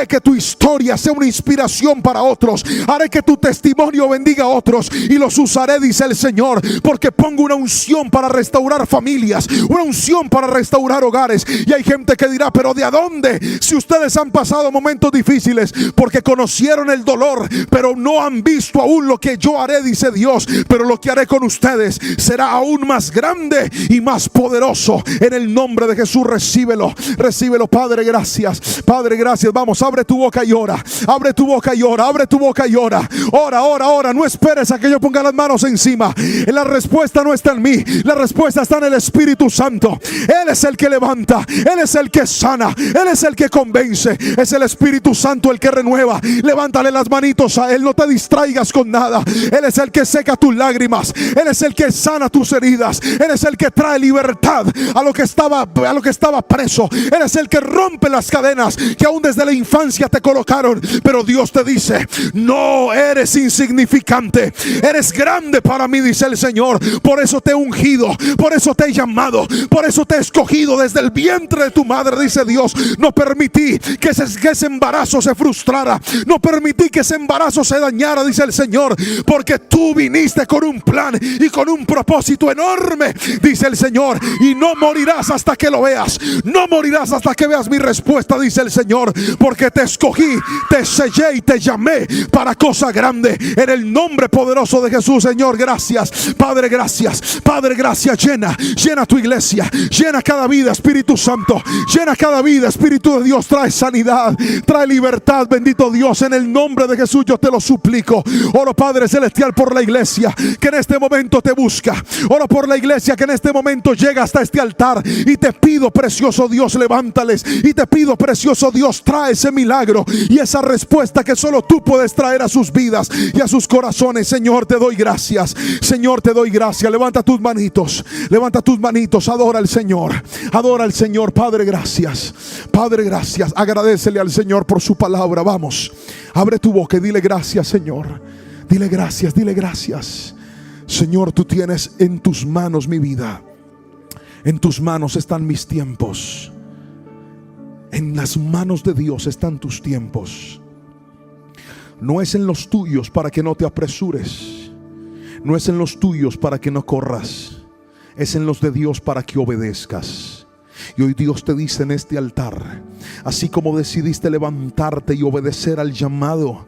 que tu historia sea una inspiración para otros. Haré que tu testimonio bendiga a otros y los usaré, dice el Señor, porque pongo una unción para restaurar familias, una unción para restaurar hogares. Y hay gente que dirá: pero ¿de a dónde? Si ustedes han pasado momentos difíciles, porque conocieron el dolor, pero no han visto aún lo que yo haré, dice Dios. Pero lo que haré con ustedes será aún más grande y más poderoso. En el nombre de Jesús, recíbelo, recíbelo. Padre, gracias. Padre, gracias. Vamos, abre tu boca y ora. Abre tu boca y ora. Abre tu boca y ora. Ora, ora, ora. No esperes a que yo ponga las manos encima. La respuesta no está en mí, la respuesta está en el Espíritu Santo. Él es el que levanta, Él es el que sana, Él es el que convence. Es el Espíritu Santo el que renueva. Levántale las manitos a Él, no te distraigas con nada. Él es el que seca tus lágrimas, Él es el que sana tus heridas, Él es el que trae libertad a lo que estaba preso. Él es el que rompe las cadenas que aún desde la infancia te colocaron. Pero Dios te dice: no eres insignificante, eres grande para mí, dice el Señor. Por eso te he ungido, por eso te he llamado, por eso te he escogido desde el vientre de tu madre, dice Dios. No permití que ese embarazo se frustrara, no permití que ese embarazo se dañara, dice el Señor, porque tú viniste con un plan y con un propósito enorme, dice el Señor. Y no morirás hasta que lo veas, no morirás hasta que veas mi respuesta, dice el Señor. Porque te escogí, te sellé y te llamé para cosa grande. En el nombre poderoso de Jesús, Señor, gracias. Padre, gracias. Padre, gracias. Llena tu iglesia, llena cada vida, Espíritu Santo, llena cada vida, Espíritu de Dios. Trae sanidad, trae libertad, bendito Dios. En el nombre de Jesús yo te lo suplico. Oro, Padre Celestial, por la iglesia que en este momento te busca. Oro por la iglesia que en este momento llega hasta este altar. Y te pido, precioso Dios, levántales. Y te pido, precioso Dios, trae ese milagro y esa respuesta que solo tú puedes traer a sus vidas y a sus corazones. Señor, te doy gracias. Señor, te doy gracias. Levanta tus manitos, levanta tus manitos. Adora al Señor, adora al Señor. Padre, gracias. Padre, gracias. Agradécele al Señor por su palabra. Vamos, abre tu boca y dile: gracias, Señor. Dile gracias, dile gracias. Señor, tú tienes en tus manos mi vida. En tus manos están mis tiempos. En las manos de Dios están tus tiempos. No es en los tuyos para que no te apresures. No es en los tuyos para que no corras. Es en los de Dios para que obedezcas. Y hoy Dios te dice en este altar, así como decidiste levantarte y obedecer al llamado,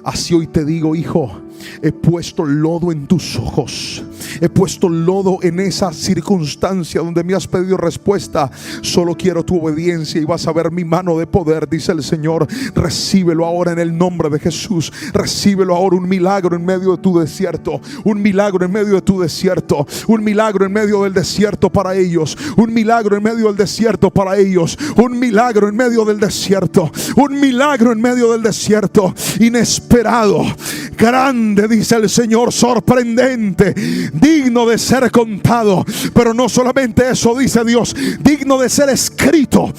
así hoy te digo, hijo, he puesto lodo en tus ojos. He puesto lodo en esa circunstancia donde me has pedido respuesta. Solo quiero tu obediencia y vas a ver mi mano de poder, dice el Señor. Recíbelo ahora en el nombre de Jesús. Recíbelo ahora, un milagro en medio de tu desierto. Un milagro en medio de tu desierto. Un milagro en medio del desierto para ellos. Un milagro en medio del desierto para ellos. Un milagro en medio del desierto. Un milagro en medio del desierto. Inesperado, grande, dice el Señor, sorprendente, digno de ser contado. Pero no solamente eso, dice Dios, digno de ser escrito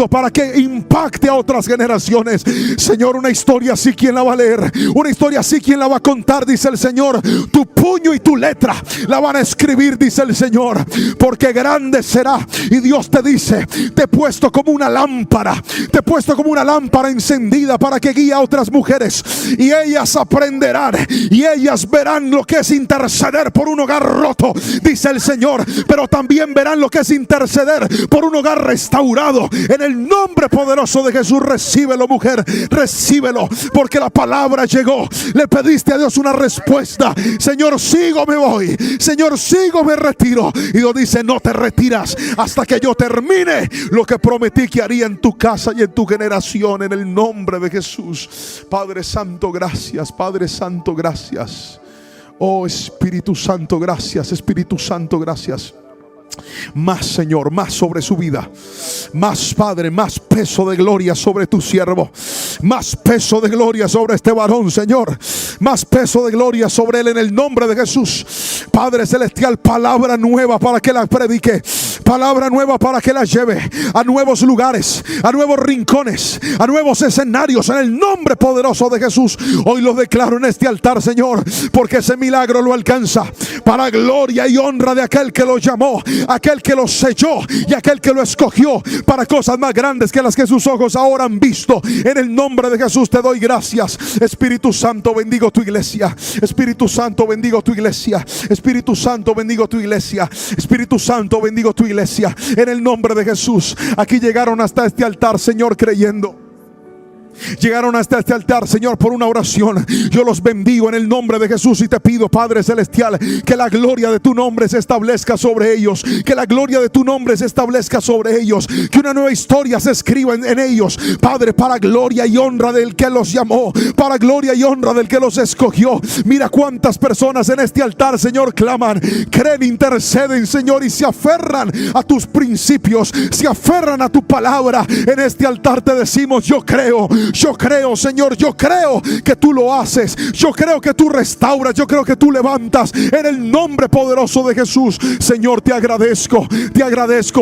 para que impacte a otras generaciones. Señor, una historia así, ¿quién la va a leer? Una historia así, ¿quién la va a contar? Dice el Señor. Tu puño y tu letra la van a escribir, dice el Señor, porque grande será. Y Dios te dice, te he puesto como una lámpara, te he puesto como una lámpara encendida para que guíe a otras mujeres, y ellas aprenderán y ellas verán lo que es interceder por un hogar roto, dice el Señor, pero también verán lo que es interceder por un hogar restaurado. En el nombre poderoso de Jesús, recíbelo, mujer, recíbelo, porque la palabra llegó. Le pediste a Dios una respuesta. Señor, sigo, me voy. Señor, sigo, me retiro. Y Dios dice, no te retiras hasta que yo termine lo que prometí que haría en tu casa y en tu generación, en el nombre de Jesús. Padre Santo, gracias. Padre Santo, gracias. Oh Espíritu Santo, gracias. Espíritu Santo, gracias. Más, Señor, más sobre su vida. Más, Padre, más peso de gloria sobre tu siervo. Más peso de gloria sobre este varón, Señor. Más peso de gloria sobre él, en el nombre de Jesús. Padre Celestial, palabra nueva para que la predique. Palabra nueva para que la lleve a nuevos lugares, a nuevos rincones, a nuevos escenarios, en el nombre poderoso de Jesús. Hoy lo declaro en este altar, Señor, porque ese milagro lo alcanza para gloria y honra de aquel que lo llamó, aquel que lo selló y aquel que lo escogió para cosas más grandes que las que sus ojos ahora han visto. En el nombre de Jesús te doy gracias. Espíritu Santo, bendigo tu iglesia. Espíritu Santo, bendigo tu iglesia. Espíritu Santo, bendigo tu iglesia. Espíritu Santo, bendigo tu iglesia. En el nombre de Jesús. Aquí llegaron hasta este altar, Señor, creyendo. Llegaron hasta este altar, Señor, por una oración. Yo los bendigo en el nombre de Jesús y te pido, Padre Celestial, que la gloria de tu nombre se establezca sobre ellos. Que la gloria de tu nombre se establezca sobre ellos. Que una nueva historia se escriba en ellos, Padre, para gloria y honra del que los llamó, para gloria y honra del que los escogió. Mira cuántas personas en este altar, Señor, claman, creen, interceden, Señor, y se aferran a tus principios, se aferran a tu palabra. En este altar te decimos, yo creo, Señor, yo creo que tú lo haces. Yo creo que tú restauras. Yo creo que tú levantas. En el nombre poderoso de Jesús, Señor, te agradezco,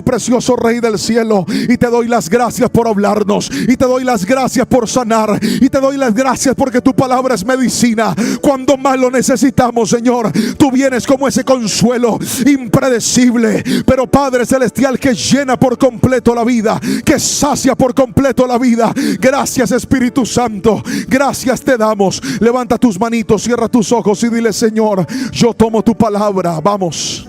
precioso Rey del cielo. Y te doy las gracias por hablarnos. Y te doy las gracias por sanar. Y te doy las gracias porque tu palabra es medicina. Cuando más lo necesitamos, Señor, tú vienes como ese consuelo impredecible, pero Padre Celestial, que llena por completo la vida, que sacia por completo la vida. Gracias, Espíritu Santo, gracias te damos. Levanta tus manitos, cierra tus ojos y dile, Señor, yo tomo tu palabra. Vamos,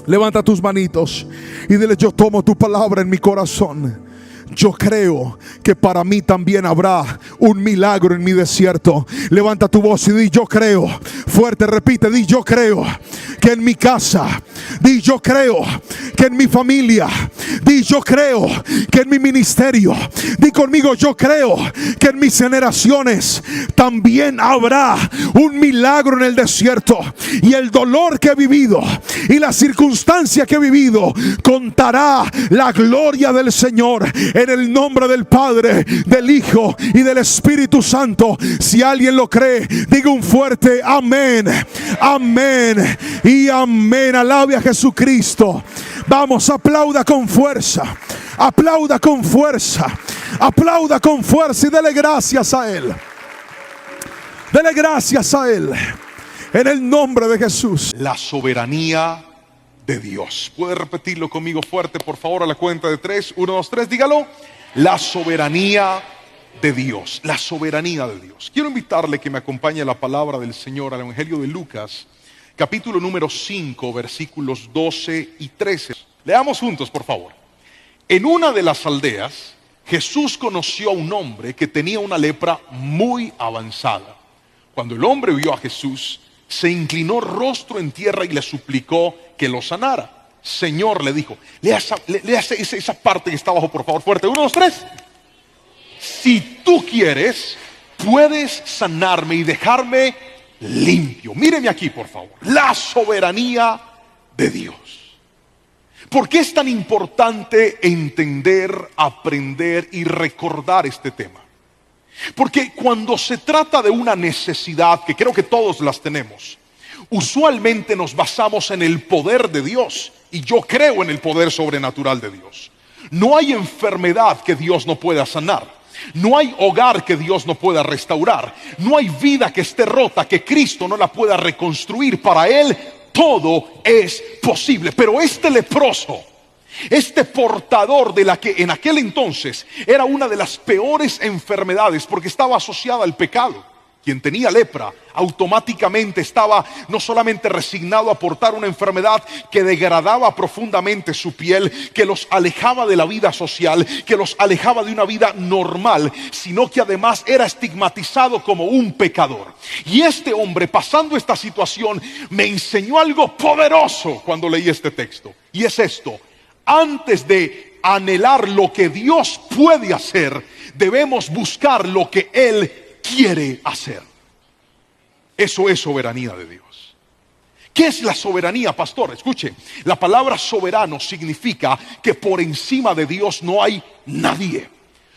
levanta tus manitos y dile, yo tomo tu palabra en mi corazón. Yo creo que para mí también habrá un milagro en mi desierto. Levanta tu voz y di, yo creo. Fuerte, repite, di, yo creo que en mi casa, di, yo creo que en mi familia, di, yo creo que en mi ministerio, di conmigo, yo creo que en mis generaciones también habrá un milagro en el desierto. Y el dolor que he vivido y la circunstancia que he vivido contará la gloria del Señor. En el nombre del Padre, del Hijo y del Espíritu Santo. Si alguien lo cree, diga un fuerte amén, amén y amén. Alabe a Jesucristo. Vamos, aplauda con fuerza, aplauda con fuerza, aplauda con fuerza y dele gracias a Él. Dele gracias a Él. En el nombre de Jesús. La soberanía de Dios. ¿Puede repetirlo conmigo fuerte, por favor, a la cuenta de 3? 1, 2, 3, dígalo. La soberanía de Dios. La soberanía de Dios. Quiero invitarle que me acompañe a la palabra del Señor, al Evangelio de Lucas, capítulo número 5, versículos 12 y 13. Leamos juntos, por favor. En una de las aldeas, Jesús conoció a un hombre que tenía una lepra muy avanzada. Cuando el hombre vio a Jesús, se inclinó rostro en tierra y le suplicó que lo sanara. Señor, le dijo, lea esa parte que está abajo, por favor, fuerte. 1, 2, 3. Si tú quieres, puedes sanarme y dejarme limpio. Míreme aquí, por favor. La soberanía de Dios. ¿Por qué es tan importante entender, aprender y recordar este tema? Porque cuando se trata de una necesidad, que creo que todos las tenemos, usualmente nos basamos en el poder de Dios. Y yo creo en el poder sobrenatural de Dios. No hay enfermedad que Dios no pueda sanar. No hay hogar que Dios no pueda restaurar. No hay vida que esté rota que Cristo no la pueda reconstruir. Para Él todo es posible. Pero este leproso, este portador de la que en aquel entonces era una de las peores enfermedades, porque estaba asociada al pecado. Quien tenía lepra automáticamente estaba no solamente resignado a portar una enfermedad que degradaba profundamente su piel, que los alejaba de la vida social, que los alejaba de una vida normal, sino que además era estigmatizado como un pecador. Y este hombre, pasando esta situación, me enseñó algo poderoso cuando leí este texto. Y es esto: antes de anhelar lo que Dios puede hacer, debemos buscar lo que Él quiere hacer. Eso es soberanía de Dios. ¿Qué es la soberanía, pastor? Escuche, la palabra soberano significa que por encima de Dios no hay nadie.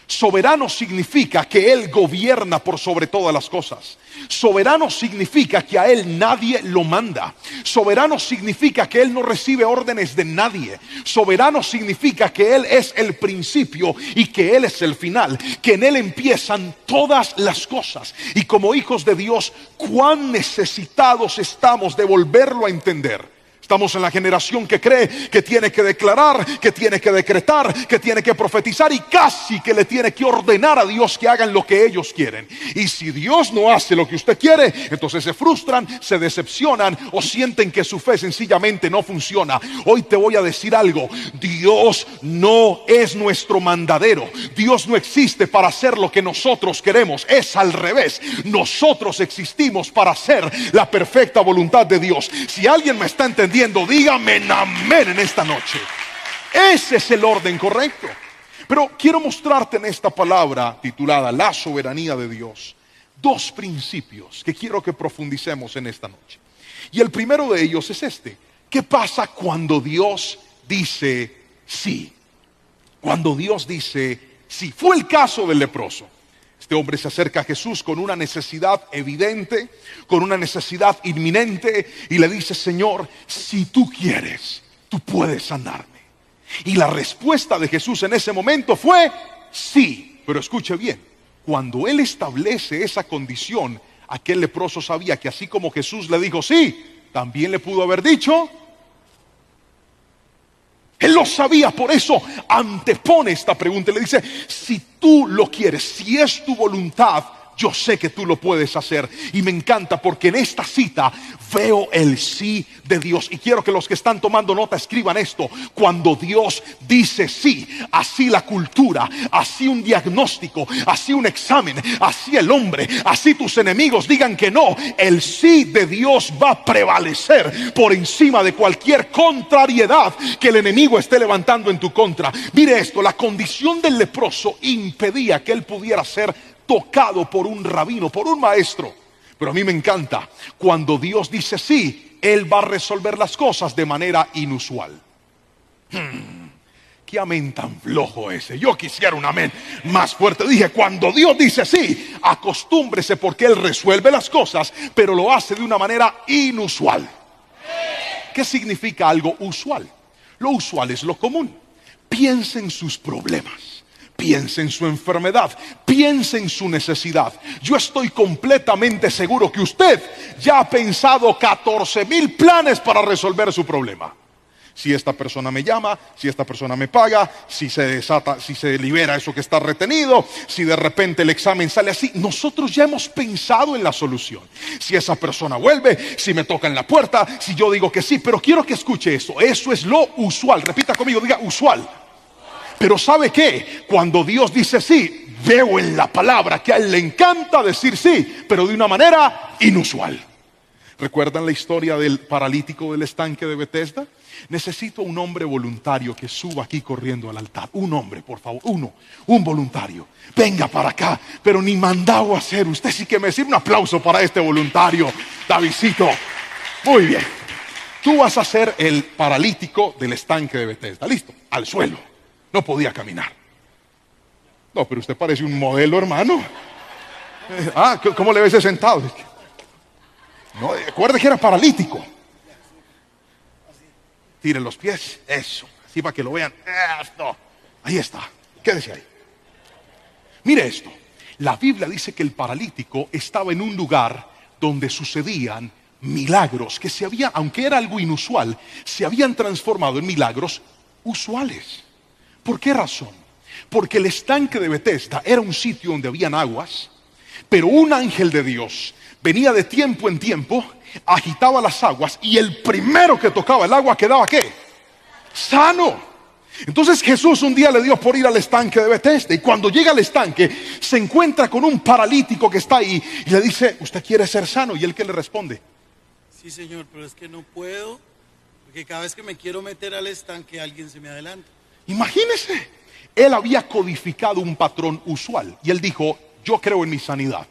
Soberano significa que Él gobierna por sobre todas las cosas. Soberano significa que a Él nadie lo manda. Soberano significa que Él no recibe órdenes de nadie. Soberano significa que Él es el principio y que Él es el final, que en Él empiezan todas las cosas. Y como hijos de Dios, cuán necesitados estamos de volverlo a entender. Estamos en la generación que cree que tiene que declarar, que tiene que decretar, que tiene que profetizar y casi que le tiene que ordenar a Dios que hagan lo que ellos quieren. Y si Dios no hace lo que usted quiere, entonces se frustran, se decepcionan o sienten que su fe sencillamente no funciona. Hoy te voy a decir algo: Dios no es nuestro mandadero. Dios no existe para hacer lo que nosotros queremos. Es al revés. Nosotros existimos para hacer la perfecta voluntad de Dios. Si alguien me está entendiendo, dígame amén en esta noche. Ese es el orden correcto. Pero quiero mostrarte en esta palabra titulada La soberanía de Dios dos principios que quiero que profundicemos en esta noche. Y el primero de ellos es este: ¿qué pasa cuando Dios dice sí? Cuando Dios dice sí. Fue el caso del leproso. Este hombre se acerca a Jesús con una necesidad evidente, con una necesidad inminente, y le dice: Señor, si tú quieres, tú puedes sanarme. Y la respuesta de Jesús en ese momento fue sí. Pero escuche bien, cuando Él establece esa condición, aquel leproso sabía que así como Jesús le dijo sí, también le pudo haber dicho. Él lo sabía, por eso antepone esta pregunta y le dice: si tú lo quieres, si es tu voluntad, yo sé que tú lo puedes hacer. Y me encanta porque en esta cita veo el sí de Dios. Y quiero que los que están tomando nota escriban esto: cuando Dios dice sí, así la cultura, así un diagnóstico, así un examen, así el hombre, así tus enemigos digan que no, el sí de Dios va a prevalecer por encima de cualquier contrariedad que el enemigo esté levantando en tu contra. Mire esto: la condición del leproso impedía que él pudiera ser tocado por un rabino, por un maestro. Pero a mí me encanta cuando Dios dice sí, Él va a resolver las cosas de manera inusual. Qué amén tan flojo ese. Yo quisiera un amén más fuerte. Dije, cuando Dios dice sí, acostúmbrese, porque Él resuelve las cosas, pero lo hace de una manera inusual. ¿Qué significa algo usual? Lo usual es lo común. Piensa en sus problemas. piense en su enfermedad, piense en su necesidad. Yo estoy completamente seguro que usted ya ha pensado 14,000 planes para resolver su problema. Si esta persona me llama, si esta persona me paga, si se desata, si se libera eso que está retenido, si de repente el examen sale así. Nosotros ya hemos pensado en la solución. Si esa persona vuelve, si me toca en la puerta, si yo digo que sí. Pero quiero que escuche esto. Eso es lo usual. Repita conmigo, diga usual. Pero ¿sabe qué? Cuando Dios dice sí, veo en la palabra que a Él le encanta decir sí, pero de una manera inusual. ¿Recuerdan la historia del paralítico del estanque de Betesda? Necesito un hombre voluntario que suba aquí corriendo al altar. Un hombre, por favor, un voluntario. Venga para acá, pero ni mandado a hacer. Usted sí que me sirve. Un aplauso para este voluntario, Davidcito. Muy bien. Tú vas a ser el paralítico del estanque de Betesda. Listo, al suelo. No podía caminar. No, pero usted parece un modelo, hermano. ¿Cómo le ves sentado? No, recuerde que era paralítico. Tire los pies, eso, así para que lo vean. Esto. Ahí está, quédese ahí. Mire esto, la Biblia dice que el paralítico estaba en un lugar donde sucedían milagros que aunque era algo inusual, se habían transformado en milagros usuales. ¿Por qué razón? Porque el estanque de Betesda era un sitio donde habían aguas, pero un ángel de Dios venía de tiempo en tiempo, agitaba las aguas y el primero que tocaba el agua quedaba ¿qué? Sano. Entonces Jesús un día le dio por ir al estanque de Betesda, y cuando llega al estanque se encuentra con un paralítico que está ahí y le dice: ¿usted quiere ser sano? Y él, ¿qué le responde? Sí, Señor, pero es que no puedo, porque cada vez que me quiero meter al estanque alguien se me adelanta. Imagínese, él había codificado un patrón usual y él dijo: yo creo en mi sanidad,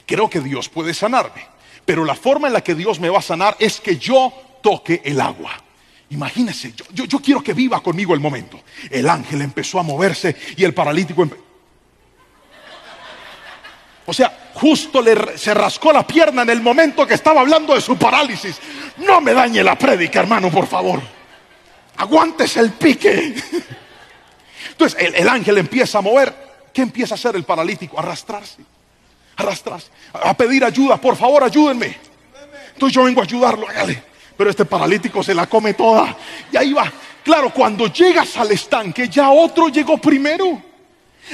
creo que Dios puede sanarme, pero la forma en la que Dios me va a sanar es que yo toque el agua. Imagínese, yo quiero que viva conmigo el momento. El ángel empezó a moverse y el paralítico o sea, justo se rascó la pierna en el momento que estaba hablando de su parálisis. No me dañe la prédica, hermano, por favor. Aguántese el pique. Entonces el ángel empieza a mover. ¿Qué empieza a hacer el paralítico? Arrastrarse, a pedir ayuda. Por favor, ayúdenme. Entonces yo vengo a ayudarlo, hágale. Pero este paralítico se la come toda. Y ahí va. Claro, cuando llegas al estanque, ya otro llegó primero.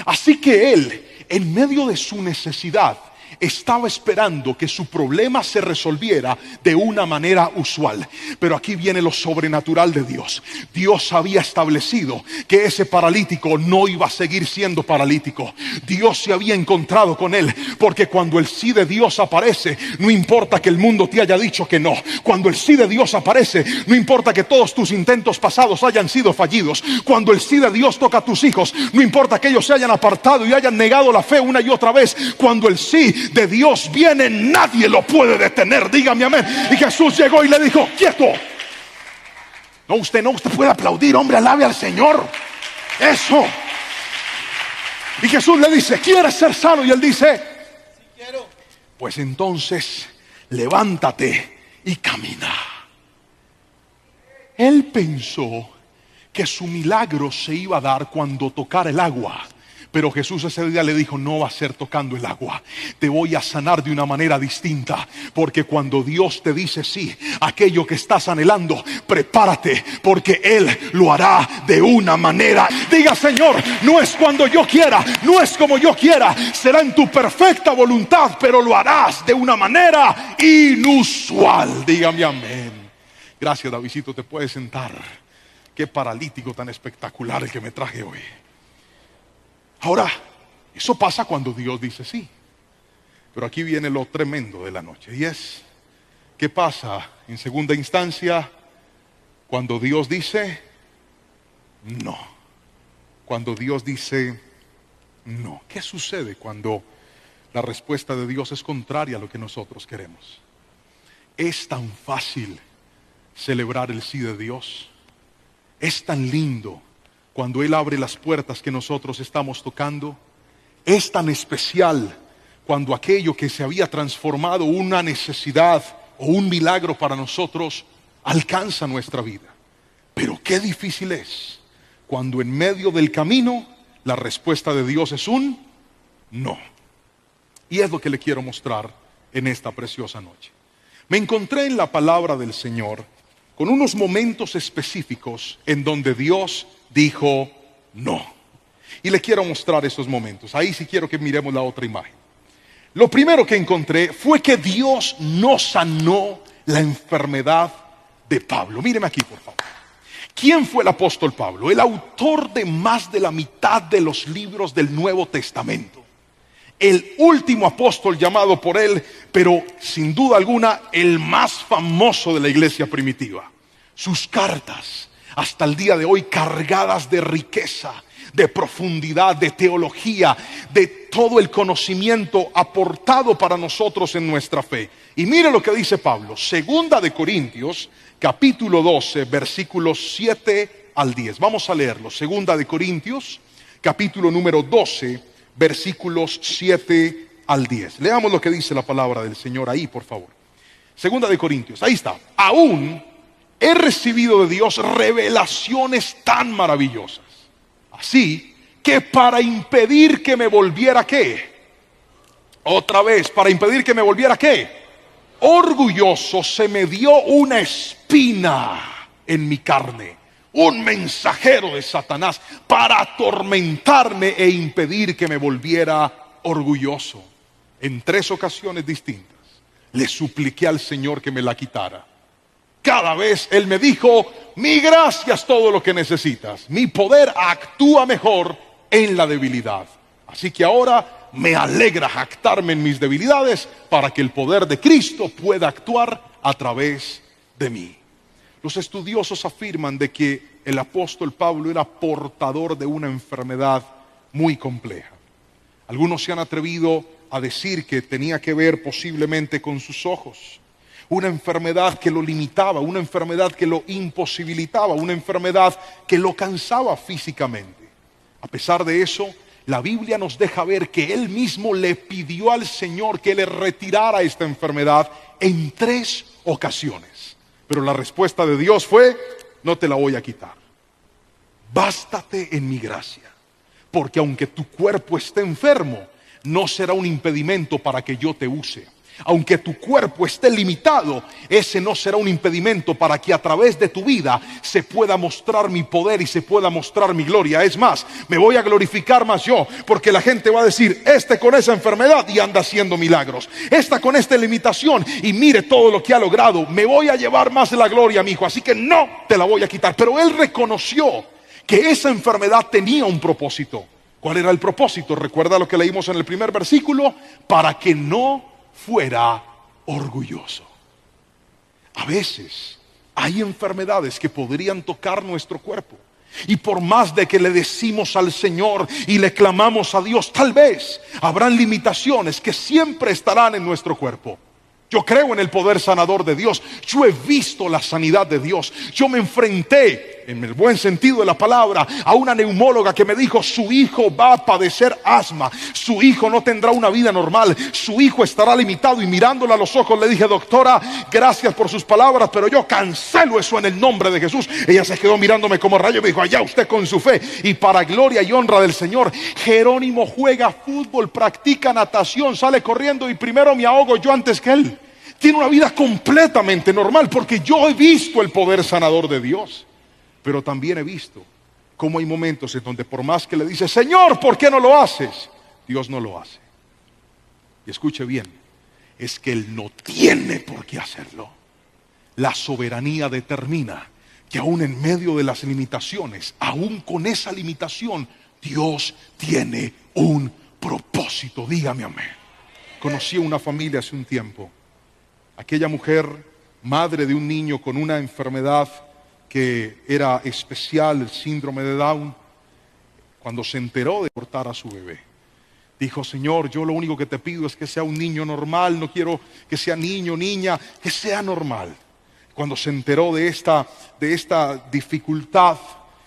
Así que él, en medio de su necesidad, estaba esperando que su problema se resolviera de una manera usual. Pero aquí viene lo sobrenatural de Dios. Dios había establecido que ese paralítico no iba a seguir siendo paralítico. Dios se había encontrado con él, porque cuando el sí de Dios aparece, no importa que el mundo te haya dicho que no. Cuando el sí de Dios aparece, no importa que todos tus intentos pasados hayan sido fallidos. Cuando el sí de Dios toca a tus hijos, no importa que ellos se hayan apartado y hayan negado la fe una y otra vez. Cuando el sí de Dios viene, nadie lo puede detener. Dígame amén. Y Jesús llegó y le dijo: quieto. No, usted puede aplaudir, hombre, alabe al Señor. Eso. Y Jesús le dice: ¿quieres ser sano? Y él dice: Sí quiero. Pues entonces levántate y camina. Él pensó que su milagro se iba a dar cuando tocara el agua. Pero Jesús ese día le dijo: no va a ser tocando el agua, te voy a sanar de una manera distinta. Porque cuando Dios te dice sí, aquello que estás anhelando, prepárate, porque Él lo hará de una manera. Diga: Señor, no es cuando yo quiera, no es como yo quiera, será en tu perfecta voluntad, pero lo harás de una manera inusual. Dígame amén. Gracias, Davidcito, te puedes sentar. Qué paralítico tan espectacular el que me traje hoy. Ahora, eso pasa cuando Dios dice sí. Pero aquí viene lo tremendo de la noche, y es: ¿qué pasa en segunda instancia cuando Dios dice no? Cuando Dios dice no. ¿Qué sucede cuando la respuesta de Dios es contraria a lo que nosotros queremos? Es tan fácil celebrar el sí de Dios. Es tan lindo cuando Él abre las puertas que nosotros estamos tocando. Es tan especial cuando aquello que se había transformado una necesidad o un milagro para nosotros alcanza nuestra vida. Pero qué difícil es cuando en medio del camino la respuesta de Dios es un no. Y es lo que le quiero mostrar en esta preciosa noche. Me encontré en la palabra del Señor con unos momentos específicos en donde Dios dijo no. Y le quiero mostrar esos momentos. Ahí sí quiero que miremos la otra imagen. Lo primero que encontré fue que Dios no sanó la enfermedad de Pablo. Míreme aquí, por favor. ¿Quién fue el apóstol Pablo? El autor de más de la mitad de los libros del Nuevo Testamento. El último apóstol llamado por él, pero sin duda alguna el más famoso de la iglesia primitiva. Sus cartas, hasta el día de hoy, cargadas de riqueza, de profundidad, de teología, de todo el conocimiento aportado para nosotros en nuestra fe. Y mire lo que dice Pablo, segunda de Corintios, capítulo 12, versículos 7 al 10. Vamos a leerlo, segunda de Corintios, capítulo número 12, versículos 7 al 10. Leamos lo que dice la palabra del Señor ahí, por favor. Segunda de Corintios, ahí está. Aún he recibido de Dios revelaciones tan maravillosas. Así que para impedir que me volviera ¿qué? Otra vez, para impedir que me volviera ¿qué? Orgulloso, se me dio una espina en mi carne, un mensajero de Satanás para atormentarme e impedir que me volviera orgulloso. En 3 ocasiones distintas le supliqué al Señor que me la quitara. Cada vez Él me dijo, mi gracia es todo lo que necesitas. Mi poder actúa mejor en la debilidad. Así que ahora me alegra jactarme en mis debilidades para que el poder de Cristo pueda actuar a través de mí. Los estudiosos afirman de que el apóstol Pablo era portador de una enfermedad muy compleja. Algunos se han atrevido a decir que tenía que ver posiblemente con sus ojos. Una enfermedad que lo limitaba, una enfermedad que lo imposibilitaba, una enfermedad que lo cansaba físicamente. A pesar de eso, la Biblia nos deja ver que él mismo le pidió al Señor que le retirara esta enfermedad en 3 ocasiones. Pero la respuesta de Dios fue, no te la voy a quitar. Bástate en mi gracia, porque aunque tu cuerpo esté enfermo, no será un impedimento para que yo te use. Aunque tu cuerpo esté limitado, ese no será un impedimento para que a través de tu vida se pueda mostrar mi poder y se pueda mostrar mi gloria. Es más, me voy a glorificar más yo, porque la gente va a decir, este con esa enfermedad y anda haciendo milagros, esta con esta limitación y mire todo lo que ha logrado. Me voy a llevar más de la gloria, mi hijo, así que no te la voy a quitar. Pero él reconoció que esa enfermedad tenía un propósito. ¿Cuál era el propósito? Recuerda lo que leímos en el primer versículo, para que no fuera orgulloso. A veces hay enfermedades que podrían tocar nuestro cuerpo, y por más de que le decimos al Señor y le clamamos a Dios, tal vez habrán limitaciones que siempre estarán en nuestro cuerpo. Yo creo en el poder sanador de Dios. Yo he visto la sanidad de Dios. Yo me enfrenté, en el buen sentido de la palabra, a una neumóloga que me dijo, su hijo va a padecer asma, su hijo no tendrá una vida normal, su hijo estará limitado. Y mirándola a los ojos le dije, doctora, gracias por sus palabras, pero yo cancelo eso en el nombre de Jesús. Ella se quedó mirándome como rayo y me dijo, allá usted con su fe. Y para gloria y honra del Señor, Jerónimo juega fútbol, practica natación, sale corriendo y primero me ahogo yo antes que él. Tiene una vida completamente normal, porque yo he visto el poder sanador de Dios. Pero también he visto cómo hay momentos en donde por más que le dice, Señor, ¿por qué no lo haces? Dios no lo hace. Y escuche bien, es que Él no tiene por qué hacerlo. La soberanía determina que aún en medio de las limitaciones, aún con esa limitación, Dios tiene un propósito. Dígame amén. Conocí a una familia hace un tiempo. Aquella mujer, madre de un niño con una enfermedad que era especial, el síndrome de Down, cuando se enteró de abortar a su bebé, dijo, Señor, yo lo único que te pido es que sea un niño normal, no quiero que sea niño, niña, que sea normal. Cuando se enteró de esta dificultad,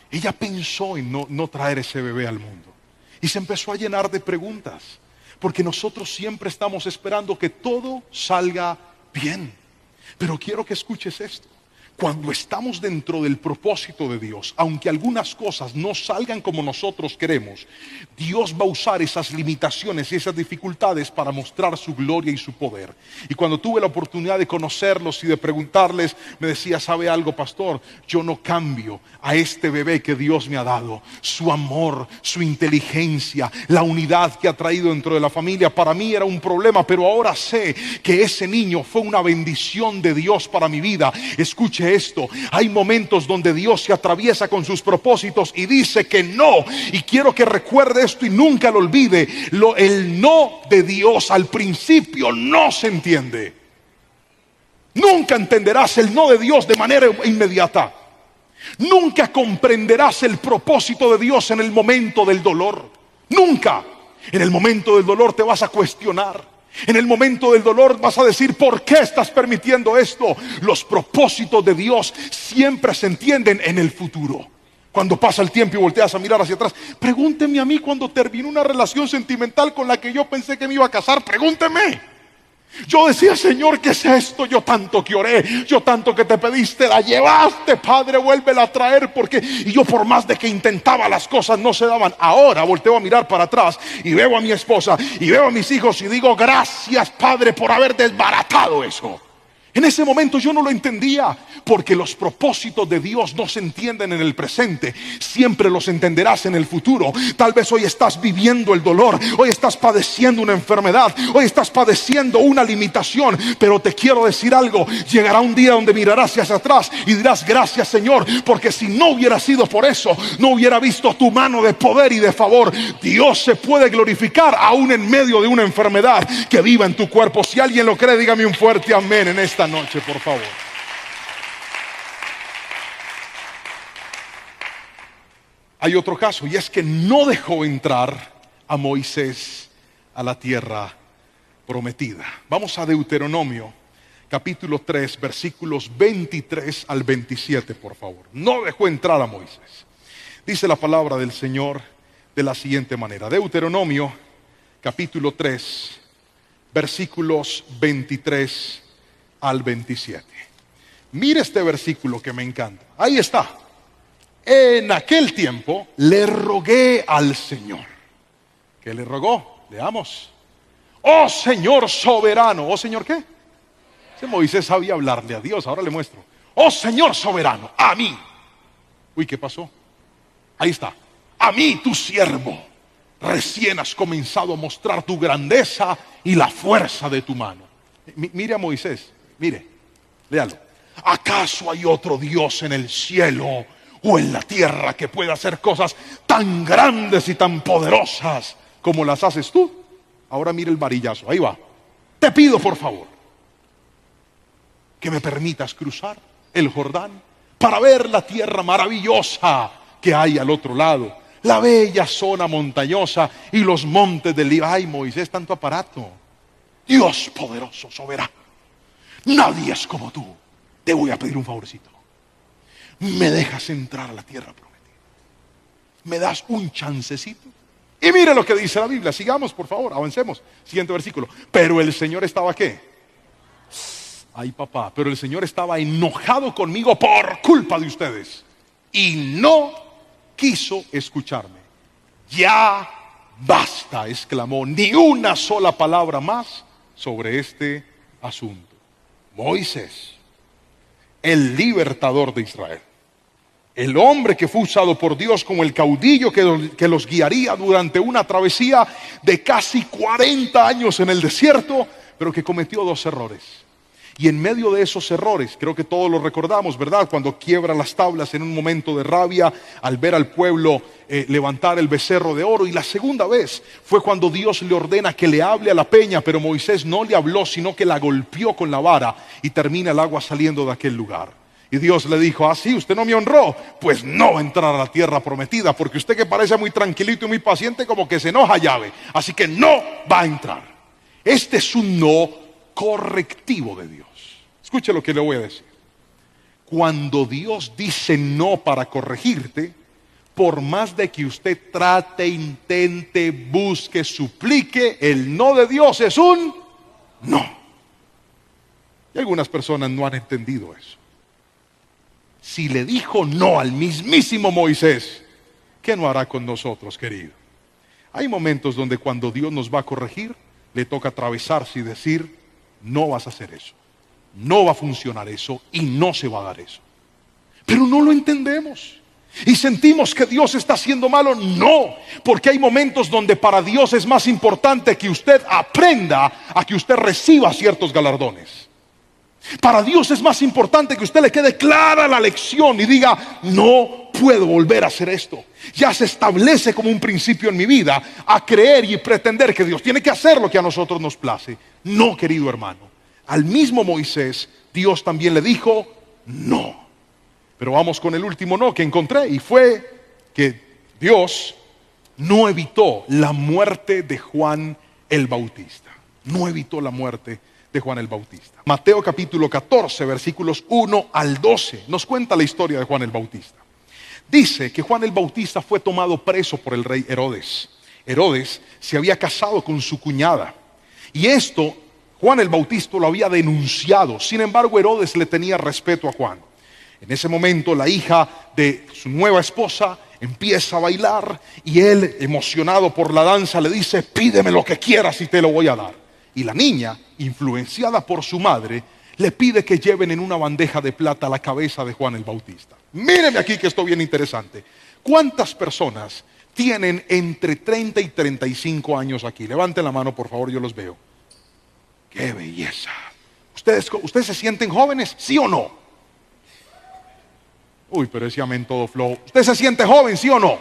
ella pensó en no traer ese bebé al mundo. Y se empezó a llenar de preguntas, porque nosotros siempre estamos esperando que todo salga bien. Pero quiero que escuches esto. Cuando estamos dentro del propósito de Dios, aunque algunas cosas no salgan como nosotros queremos, Dios va a usar esas limitaciones y esas dificultades para mostrar su gloria y su poder. Y cuando tuve la oportunidad de conocerlos y de preguntarles, me decía, ¿sabe algo, pastor? Yo no cambio a este bebé que Dios me ha dado. Su amor, su inteligencia, la unidad que ha traído dentro de la familia, para mí era un problema, pero ahora sé que ese niño fue una bendición de Dios para mi vida. Escuche esto, hay momentos donde Dios se atraviesa con sus propósitos y dice que no, y quiero que recuerde esto y nunca lo olvide. El no de Dios al principio no se entiende. Nunca entenderás el no de Dios de manera inmediata. Nunca comprenderás el propósito de Dios en el momento del dolor. Nunca. En el momento del dolor te vas a cuestionar. En el momento del dolor vas a decir, ¿por qué estás permitiendo esto? Los propósitos de Dios siempre se entienden en el futuro. Cuando pasa el tiempo y volteas a mirar hacia atrás, pregúnteme a mí cuando terminó una relación sentimental con la que yo pensé que me iba a casar. Pregúnteme. Yo decía, Señor, ¿qué es esto? Yo tanto que oré, yo tanto que te pediste, la llevaste, Padre, vuélvela a traer, porque y yo por más de que intentaba las cosas no se daban. Ahora volteo a mirar para atrás y veo a mi esposa y veo a mis hijos y digo, gracias, Padre, por haber desbaratado eso. En ese momento yo no lo entendía, porque los propósitos de Dios no se entienden en el presente, siempre los entenderás en el futuro. Tal vez hoy estás viviendo el dolor, hoy estás padeciendo una enfermedad, hoy estás padeciendo una limitación, pero te quiero decir algo, llegará un día donde mirarás hacia atrás y dirás, gracias, Señor, porque si no hubiera sido por eso, no hubiera visto tu mano de poder y de favor. Dios se puede glorificar aún en medio de una enfermedad que viva en tu cuerpo. Si alguien lo cree, dígame un fuerte amén en esta noche, por favor. Hay otro caso, y es que no dejó entrar a Moisés a la tierra prometida. Vamos a Deuteronomio capítulo 3 versículos 23 al 27, por favor. No dejó entrar a Moisés. Dice la palabra del Señor de la siguiente manera. Deuteronomio capítulo 3 versículos 23 al 27. Mire este versículo que me encanta. Ahí está. En aquel tiempo le rogué al Señor. ¿Qué le rogó? Leamos. Oh Señor soberano. ¿Oh Señor qué? Ese Moisés sabía hablarle a Dios. Ahora le muestro. Oh Señor soberano, a mí. Uy, ¿qué pasó? Ahí está. A mí, tu siervo, recién has comenzado a mostrar tu grandeza y la fuerza de tu mano. Mire a Moisés. Mire, léalo. ¿Acaso hay otro Dios en el cielo o en la tierra que pueda hacer cosas tan grandes y tan poderosas como las haces tú? Ahora mire el varillazo, ahí va. Te pido por favor que me permitas cruzar el Jordán para ver la tierra maravillosa que hay al otro lado, la bella zona montañosa y los montes del Líbano. Ay, Moisés, tanto aparato. Dios poderoso, soberano, nadie es como tú. Te voy a pedir un favorcito. ¿Me dejas entrar a la tierra prometida? ¿Me das un chancecito? Y mire lo que dice la Biblia. Sigamos, por favor, avancemos. Siguiente versículo. Pero el Señor estaba ¿qué? Ay, papá, pero el Señor estaba enojado conmigo por culpa de ustedes y no quiso escucharme. Ya basta, exclamó, ni una sola palabra más sobre este asunto. Moisés, el libertador de Israel, el hombre que fue usado por Dios como el caudillo que los guiaría durante una travesía de casi 40 años en el desierto, pero que cometió 2 errores. Y en medio de esos errores, creo que todos lo recordamos, ¿verdad? Cuando quiebra las tablas en un momento de rabia al ver al pueblo levantar el becerro de oro. Y la segunda vez fue cuando Dios le ordena que le hable a la peña, pero Moisés no le habló, sino que la golpeó con la vara y termina el agua saliendo de aquel lugar. Y Dios le dijo, sí, usted no me honró, pues no va a entrar a la tierra prometida, porque usted que parece muy tranquilito y muy paciente, como que se enoja llave, así que no va a entrar. Este es un no correctivo de Dios. Escuche lo que le voy a decir. Cuando Dios dice no para corregirte, por más de que usted trate, intente, busque, suplique, el no de Dios es un no. Y algunas personas no han entendido eso. Si le dijo no al mismísimo Moisés, ¿qué no hará con nosotros, querido? Hay momentos donde cuando Dios nos va a corregir, le toca atravesarse y decir, no vas a hacer eso, no va a funcionar eso y no se va a dar eso. Pero no lo entendemos. Y sentimos que Dios está haciendo malo. No, porque hay momentos donde para Dios es más importante que usted aprenda a que usted reciba ciertos galardones. Para Dios es más importante que usted le quede clara la lección y diga, no puedo volver a hacer esto. Ya se establece como un principio en mi vida a creer y pretender que Dios tiene que hacer lo que a nosotros nos place. No, querido hermano. Al mismo Moisés, Dios también le dijo, no. Pero vamos con el último no que encontré, y fue que Dios no evitó la muerte de Juan el Bautista. No evitó la muerte de Juan el Bautista. Mateo capítulo 14, versículos 1 al 12, nos cuenta la historia de Juan el Bautista. Dice que Juan el Bautista fue tomado preso por el rey Herodes. Herodes se había casado con su cuñada, y esto Juan el Bautista lo había denunciado. Sin embargo, Herodes le tenía respeto a Juan. En ese momento la hija de su nueva esposa empieza a bailar y él, emocionado por la danza, le dice, pídeme lo que quieras y te lo voy a dar. Y la niña, influenciada por su madre, le pide que lleven en una bandeja de plata la cabeza de Juan el Bautista. Míreme aquí que esto es bien interesante. ¿Cuántas personas tienen entre 30 y 35 años aquí? Levanten la mano, por favor, yo los veo. ¡Qué belleza! ¿Ustedes se sienten jóvenes? ¿Sí o no? Uy, pero ese amén todo flow. ¿Usted se siente joven, sí o no?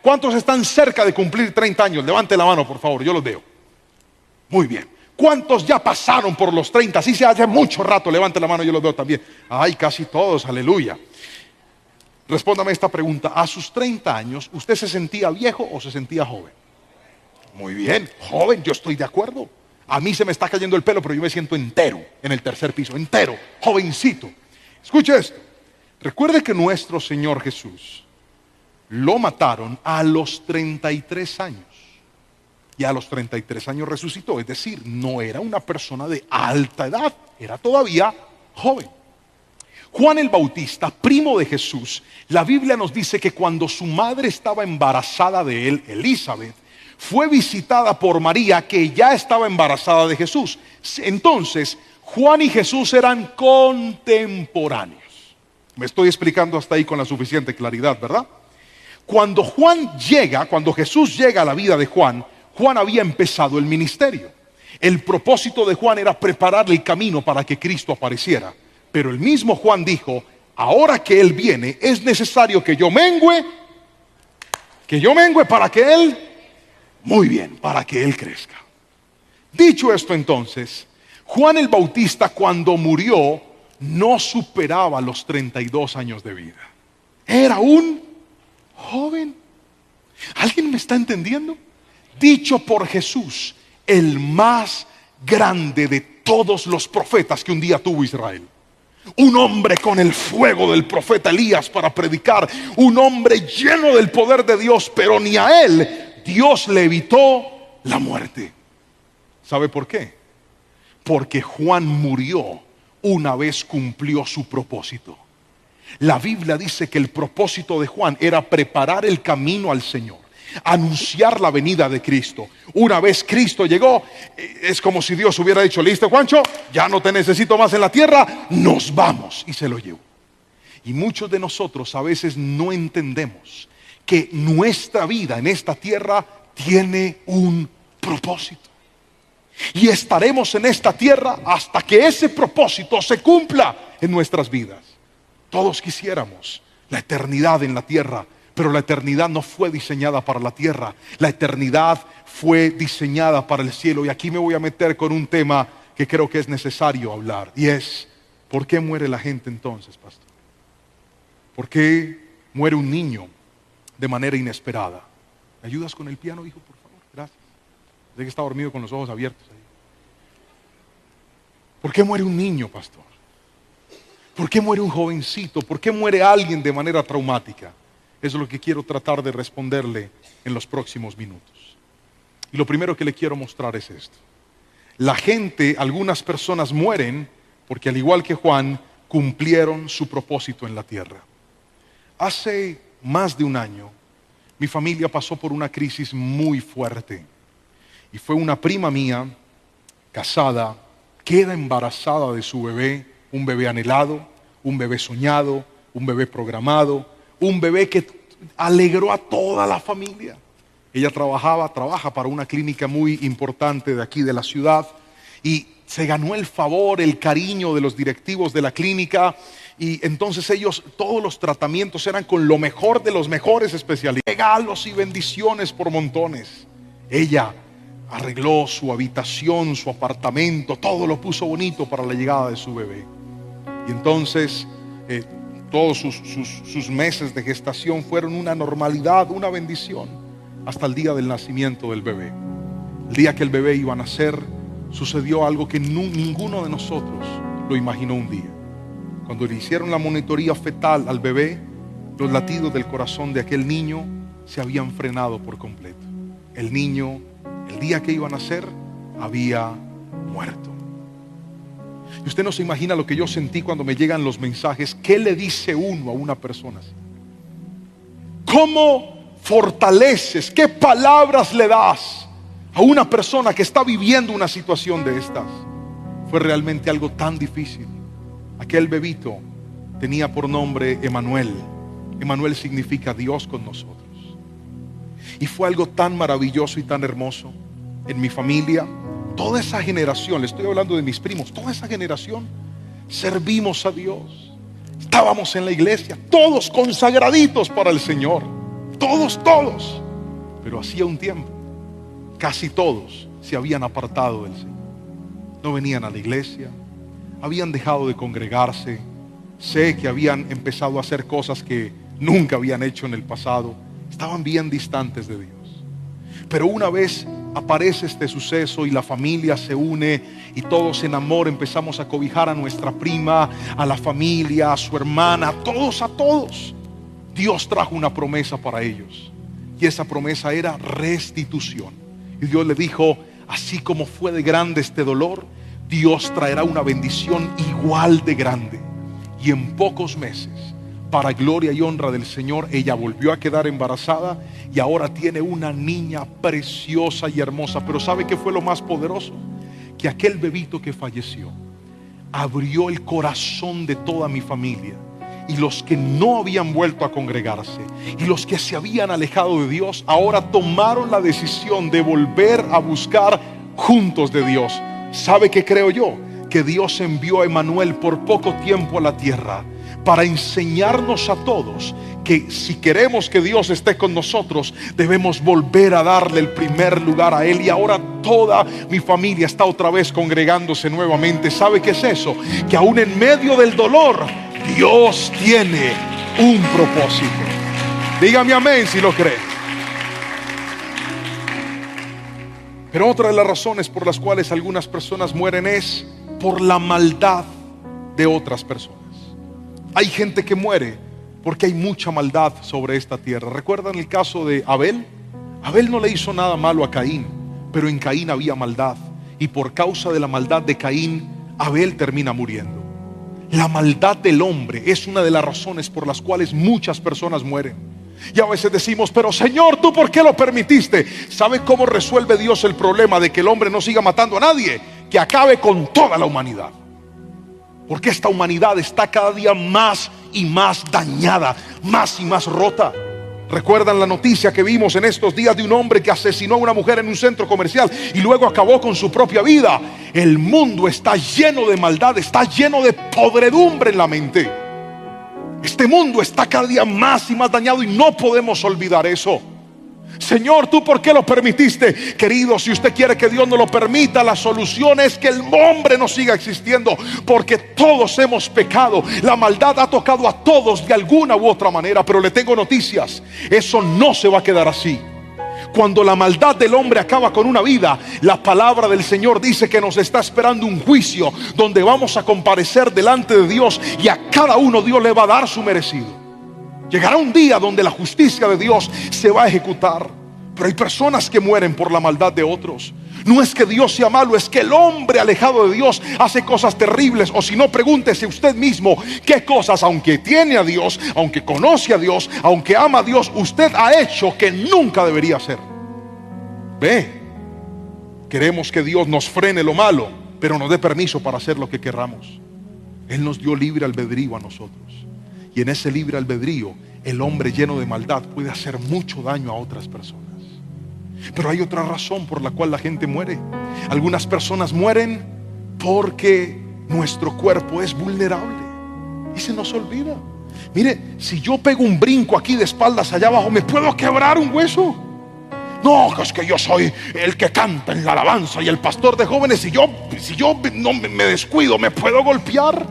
¿Cuántos están cerca de cumplir 30 años? Levante la mano, por favor, yo los veo. Muy bien. ¿Cuántos ya pasaron por los 30? Sí, se hace mucho rato, levante la mano, yo los veo también. Ay, casi todos, aleluya. Respóndame esta pregunta. ¿A sus 30 años usted se sentía viejo o se sentía joven? Muy bien, joven, yo estoy de acuerdo. A mí se me está cayendo el pelo, pero yo me siento entero en el tercer piso, entero, jovencito. Escuche esto. Recuerde que nuestro Señor Jesús lo mataron a los 33 años. Y a los 33 años resucitó. Es decir, no era una persona de alta edad, era todavía joven. Juan el Bautista, primo de Jesús, la Biblia nos dice que cuando su madre estaba embarazada de él, Elizabeth, fue visitada por María, que ya estaba embarazada de Jesús. Entonces, Juan y Jesús eran contemporáneos. Me estoy explicando hasta ahí con la suficiente claridad, ¿verdad? Cuando Jesús llega a la vida de Juan, Juan había empezado el ministerio. El propósito de Juan era prepararle el camino para que Cristo apareciera. Pero el mismo Juan dijo, ahora que Él viene, es necesario que yo mengüe para que Él, muy bien, para que Él crezca. Dicho esto entonces, Juan el Bautista cuando murió, no superaba los 32 años de vida. Era un joven. ¿Alguien me está entendiendo? Dicho por Jesús, el más grande de todos los profetas que un día tuvo Israel. Un hombre con el fuego del profeta Elías para predicar. Un hombre lleno del poder de Dios, pero ni a él Dios le evitó la muerte. ¿Sabe por qué? Porque Juan murió una vez cumplió su propósito. La Biblia dice que el propósito de Juan era preparar el camino al Señor, anunciar la venida de Cristo. Una vez Cristo llegó, es como si Dios hubiera dicho, listo Juancho, ya no te necesito más en la tierra, nos vamos, y se lo llevó. Y muchos de nosotros a veces no entendemos que nuestra vida en esta tierra tiene un propósito. Y estaremos en esta tierra hasta que ese propósito se cumpla en nuestras vidas. Todos quisiéramos la eternidad en la tierra, pero la eternidad no fue diseñada para la tierra. La eternidad fue diseñada para el cielo. Y aquí me voy a meter con un tema que creo que es necesario hablar. Y es, ¿por qué muere la gente entonces, pastor? ¿Por qué muere un niño de manera inesperada? ¿Me ayudas con el piano, hijo, por favor? Gracias. Sé que está dormido con los ojos abiertos ahí. ¿Por qué muere un niño, pastor? ¿Por qué muere un jovencito? ¿Por qué muere alguien de manera traumática? Eso es lo que quiero tratar de responderle en los próximos minutos. Y lo primero que le quiero mostrar es esto. La gente, algunas personas mueren porque al igual que Juan, cumplieron su propósito en la tierra. Hace más de un año, mi familia pasó por una crisis muy fuerte. Y fue una prima mía, casada, queda embarazada de su bebé, un bebé anhelado, un bebé soñado, un bebé programado, un bebé que alegró a toda la familia. Ella trabaja para una clínica muy importante de aquí de la ciudad y se ganó el favor, el cariño de los directivos de la clínica. Y entonces ellos, todos los tratamientos eran con lo mejor de los mejores especialistas. Regalos y bendiciones por montones. Ella arregló su habitación, su apartamento, todo lo puso bonito para la llegada de su bebé. Y entonces todos sus meses de gestación fueron una normalidad, una bendición, hasta el día del nacimiento del bebé. El día que el bebé iba a nacer, sucedió algo que ninguno de nosotros lo imaginó un día. Cuando le hicieron la monitoría fetal al bebé, los latidos del corazón de aquel niño se habían frenado por completo. El niño, el día que iba a nacer, había muerto. Y usted no se imagina lo que yo sentí cuando me llegan los mensajes. ¿Qué le dice uno a una persona así? ¿Cómo fortaleces? ¿Qué palabras le das a una persona que está viviendo una situación de estas? Fue realmente algo tan difícil. Aquel bebito tenía por nombre Emanuel. Emanuel significa Dios con nosotros. Y fue algo tan maravilloso y tan hermoso. En mi familia, toda esa generación, le estoy hablando de mis primos, toda esa generación servimos a Dios. Estábamos en la iglesia, todos consagraditos para el Señor. Todos. Pero hacía un tiempo, casi todos se habían apartado del Señor. No venían a la iglesia, habían dejado de congregarse. Sé que habían empezado a hacer cosas que nunca habían hecho en el pasado. Estaban bien distantes de Dios. Pero una vez aparece este suceso y la familia se une y todos en amor empezamos a cobijar a nuestra prima, a la familia, a su hermana, a todos. Dios trajo una promesa para ellos y esa promesa era restitución. Y Dios le dijo: así como fue de grande este dolor, Dios traerá una bendición igual de grande. Y en pocos meses, para gloria y honra del Señor, ella volvió a quedar embarazada y ahora tiene una niña preciosa y hermosa. Pero ¿sabe qué fue lo más poderoso? Que aquel bebito que falleció abrió el corazón de toda mi familia. Y los que no habían vuelto a congregarse y los que se habían alejado de Dios, ahora tomaron la decisión de volver a buscar juntos de Dios. ¿Sabe qué creo yo? Que Dios envió a Emanuel por poco tiempo a la tierra para enseñarnos a todos que si queremos que Dios esté con nosotros, debemos volver a darle el primer lugar a Él. Y ahora toda mi familia está otra vez congregándose nuevamente. ¿Sabe qué es eso? Que aún en medio del dolor, Dios tiene un propósito. Dígame amén si lo cree. Pero otra de las razones por las cuales algunas personas mueren es por la maldad de otras personas. Hay gente que muere porque hay mucha maldad sobre esta tierra. ¿Recuerdan el caso de Abel? Abel no le hizo nada malo a Caín, pero en Caín había maldad. Y por causa de la maldad de Caín, Abel termina muriendo. La maldad del hombre es una de las razones por las cuales muchas personas mueren. Y a veces decimos: pero Señor, ¿tú por qué lo permitiste? ¿Sabe cómo resuelve Dios el problema de que el hombre no siga matando a nadie? Que acabe con toda la humanidad. Porque esta humanidad está cada día más y más dañada, más y más rota. ¿Recuerdan la noticia que vimos en estos días de un hombre que asesinó a una mujer en un centro comercial y luego acabó con su propia vida? El mundo está lleno de maldad, está lleno de podredumbre en la mente. Este mundo está cada día más y más dañado y no podemos olvidar eso. Señor, ¿tú por qué lo permitiste? Querido, si usted quiere que Dios no lo permita, la solución es que el hombre no siga existiendo, porque todos hemos pecado. La maldad ha tocado a todos de alguna u otra manera. Pero le tengo noticias: eso no se va a quedar así. Cuando la maldad del hombre acaba con una vida, la palabra del Señor dice que nos está esperando un juicio donde vamos a comparecer delante de Dios y a cada uno Dios le va a dar su merecido. Llegará un día donde la justicia de Dios se va a ejecutar. Pero hay personas que mueren por la maldad de otros. No es que Dios sea malo, es que el hombre alejado de Dios hace cosas terribles. O si no, pregúntese usted mismo qué cosas, aunque tiene a Dios, aunque conoce a Dios, aunque ama a Dios, usted ha hecho que nunca debería hacer. Ve, queremos que Dios nos frene lo malo, pero nos dé permiso para hacer lo que querramos. Él nos dio libre albedrío a nosotros. Y en ese libre albedrío, el hombre lleno de maldad puede hacer mucho daño a otras personas. Pero hay otra razón por la cual la gente muere. Algunas personas mueren porque nuestro cuerpo es vulnerable y se nos olvida. Mire, si yo pego un brinco aquí de espaldas allá abajo, me puedo quebrar un hueso. No, es que yo soy el que canta en la alabanza y el pastor de jóvenes. Si yo no me descuido, me puedo golpear.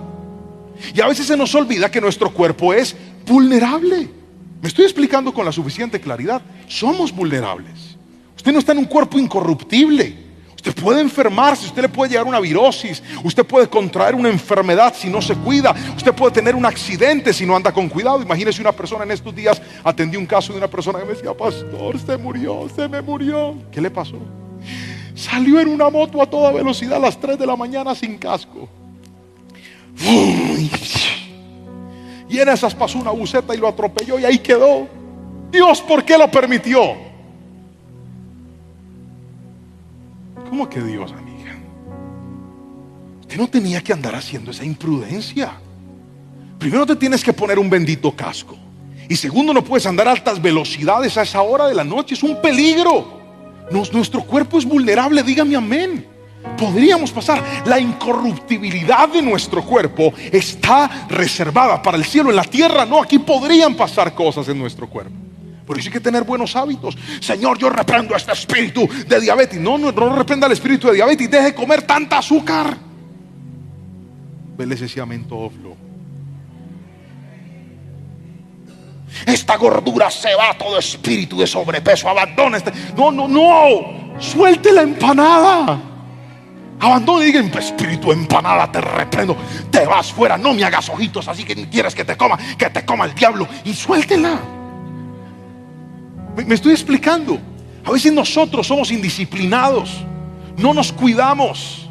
Y a veces se nos olvida que nuestro cuerpo es vulnerable. Me estoy explicando con la suficiente claridad. Somos vulnerables. Usted no está en un cuerpo incorruptible. Usted puede enfermarse, usted le puede llegar una virosis, usted puede contraer una enfermedad si no se cuida, usted puede tener un accidente si no anda con cuidado. Imagínese una persona en estos días, atendí un caso de una persona que me decía: pastor, se me murió. ¿Qué le pasó? Salió en una moto a toda velocidad a las 3 de la mañana sin casco. Y en esas pasó una buceta y lo atropelló y ahí quedó. Dios, ¿por qué lo permitió? ¿Cómo que Dios, amiga? Usted no tenía que andar haciendo esa imprudencia. Primero te tienes que poner un bendito casco. Y segundo, no puedes andar a altas velocidades a esa hora de la noche. Es un peligro. Nuestro cuerpo es vulnerable, dígame amén. Podríamos pasar. La incorruptibilidad de nuestro cuerpo está reservada para el cielo. En la tierra no, aquí podrían pasar cosas en nuestro cuerpo. Por eso hay que tener buenos hábitos. Señor, yo reprendo a este espíritu de diabetes. No reprenda el espíritu de diabetes. Deje de comer tanta azúcar. Vele ese mentófilo. Esta gordura se va, todo espíritu de sobrepeso. Abandona este. No. Suelte la empanada. Abandone y digan: espíritu empanada, te reprendo. Te vas fuera. No me hagas ojitos así que quieres que te coma el diablo. Y suéltela. Me estoy explicando. A veces nosotros somos indisciplinados, no nos cuidamos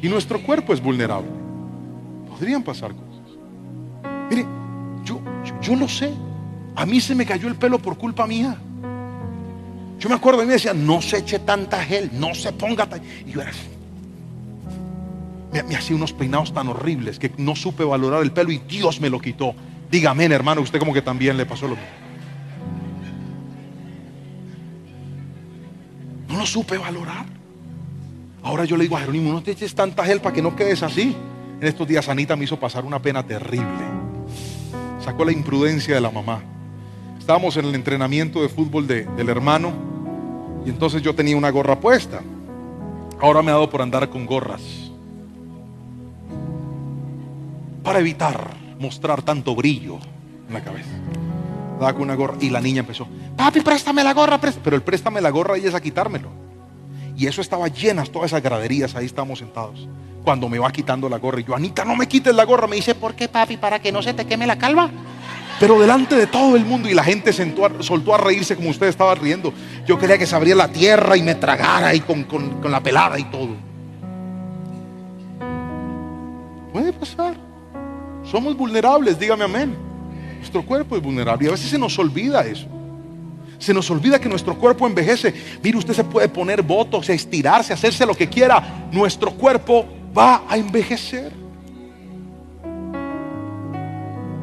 y nuestro cuerpo es vulnerable. Podrían pasar cosas. Mire, yo lo sé. A mí se me cayó el pelo por culpa mía. Yo me acuerdo, a mí me decían: no se eche tanta gel, no se ponga y yo era así. Me hacía unos peinados tan horribles que no supe valorar el pelo y Dios me lo quitó. Dígame, hermano, usted como que también le pasó lo mismo. No lo supe valorar. Ahora yo le digo a Jerónimo: no te eches tanta gel para que no quedes así. En estos días Anita me hizo pasar una pena terrible. Sacó la imprudencia de la mamá. Estábamos en el entrenamiento de fútbol del hermano y entonces yo tenía una gorra puesta. Ahora me ha dado por andar con gorras para evitar mostrar tanto brillo en la cabeza. Daba con una gorra y la niña empezó: papi, préstame la gorra, pero el préstame la gorra y es a quitármelo. Y eso estaba llenas, todas esas graderías, ahí estábamos sentados. Cuando me va quitando la gorra y yo: Anita, no me quites la gorra. Me dice: ¿por qué, papi? ¿Para que no se te queme la calva? Pero delante de todo el mundo, y la gente soltó a reírse como usted estaba riendo. Yo quería que se abriera la tierra y me tragara y con la pelada y todo. Puede pasar. Somos vulnerables, dígame amén. Nuestro cuerpo es vulnerable y a veces se nos olvida eso. Se nos olvida que nuestro cuerpo envejece. Mire, usted se puede poner botox, estirarse, hacerse lo que quiera. Nuestro cuerpo va a envejecer.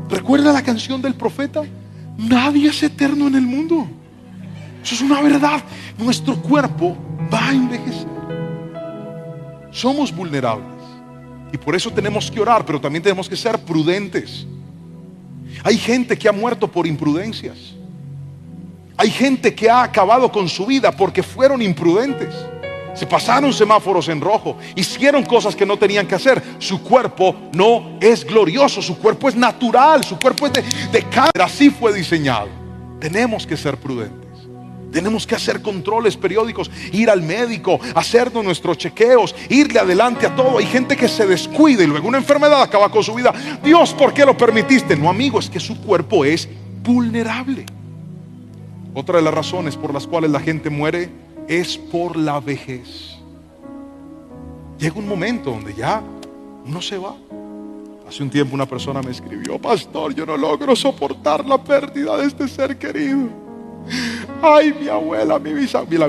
¿Recuerda la canción del profeta? Nadie es eterno en el mundo. Eso es una verdad. Nuestro cuerpo va a envejecer. Somos vulnerables. Y por eso tenemos que orar, pero también tenemos que ser prudentes. Hay gente que ha muerto por imprudencias. Hay gente que ha acabado con su vida porque fueron imprudentes. Se pasaron semáforos en rojo, hicieron cosas que no tenían que hacer. Su cuerpo no es glorioso, su cuerpo es natural, su cuerpo es de cáncer. Así fue diseñado. Tenemos que ser prudentes. Tenemos que hacer controles periódicos, ir al médico, hacernos nuestros chequeos, irle adelante a todo. Hay gente que se descuida y luego una enfermedad acaba con su vida. Dios, ¿por qué lo permitiste? No, amigo, es que su cuerpo es vulnerable. Otra de las razones por las cuales la gente muere es por la vejez. Llega un momento donde ya uno se va. Hace un tiempo una persona me escribió: pastor, yo no logro soportar la pérdida de este ser querido. Ay, mi abuela, mi bisabuela,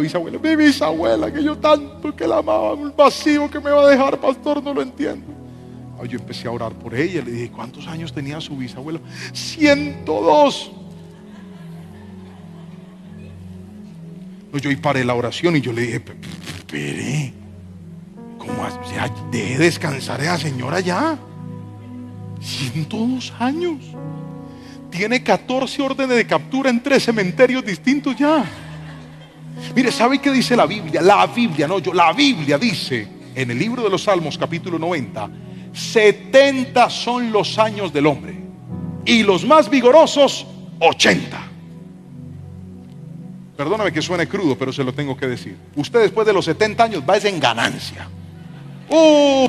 que yo tanto que la amaba, un vacío que me va a dejar, pastor, no lo entiendo. Ay, yo empecé a orar por ella, le dije: ¿cuántos años tenía su bisabuela? 102. No, yo y paré la oración y yo le dije: espere, ¿cómo así? O sea, deje descansar a esa señora ya. 102 años. Tiene 14 órdenes de captura en 3 cementerios distintos ya. Mire, ¿sabe qué dice la Biblia? La Biblia dice en el libro de los Salmos, capítulo 90: 70 son los años del hombre, y los más vigorosos 80. Perdóname que suene crudo, pero se lo tengo que decir. Usted después de los 70 años va en ganancia.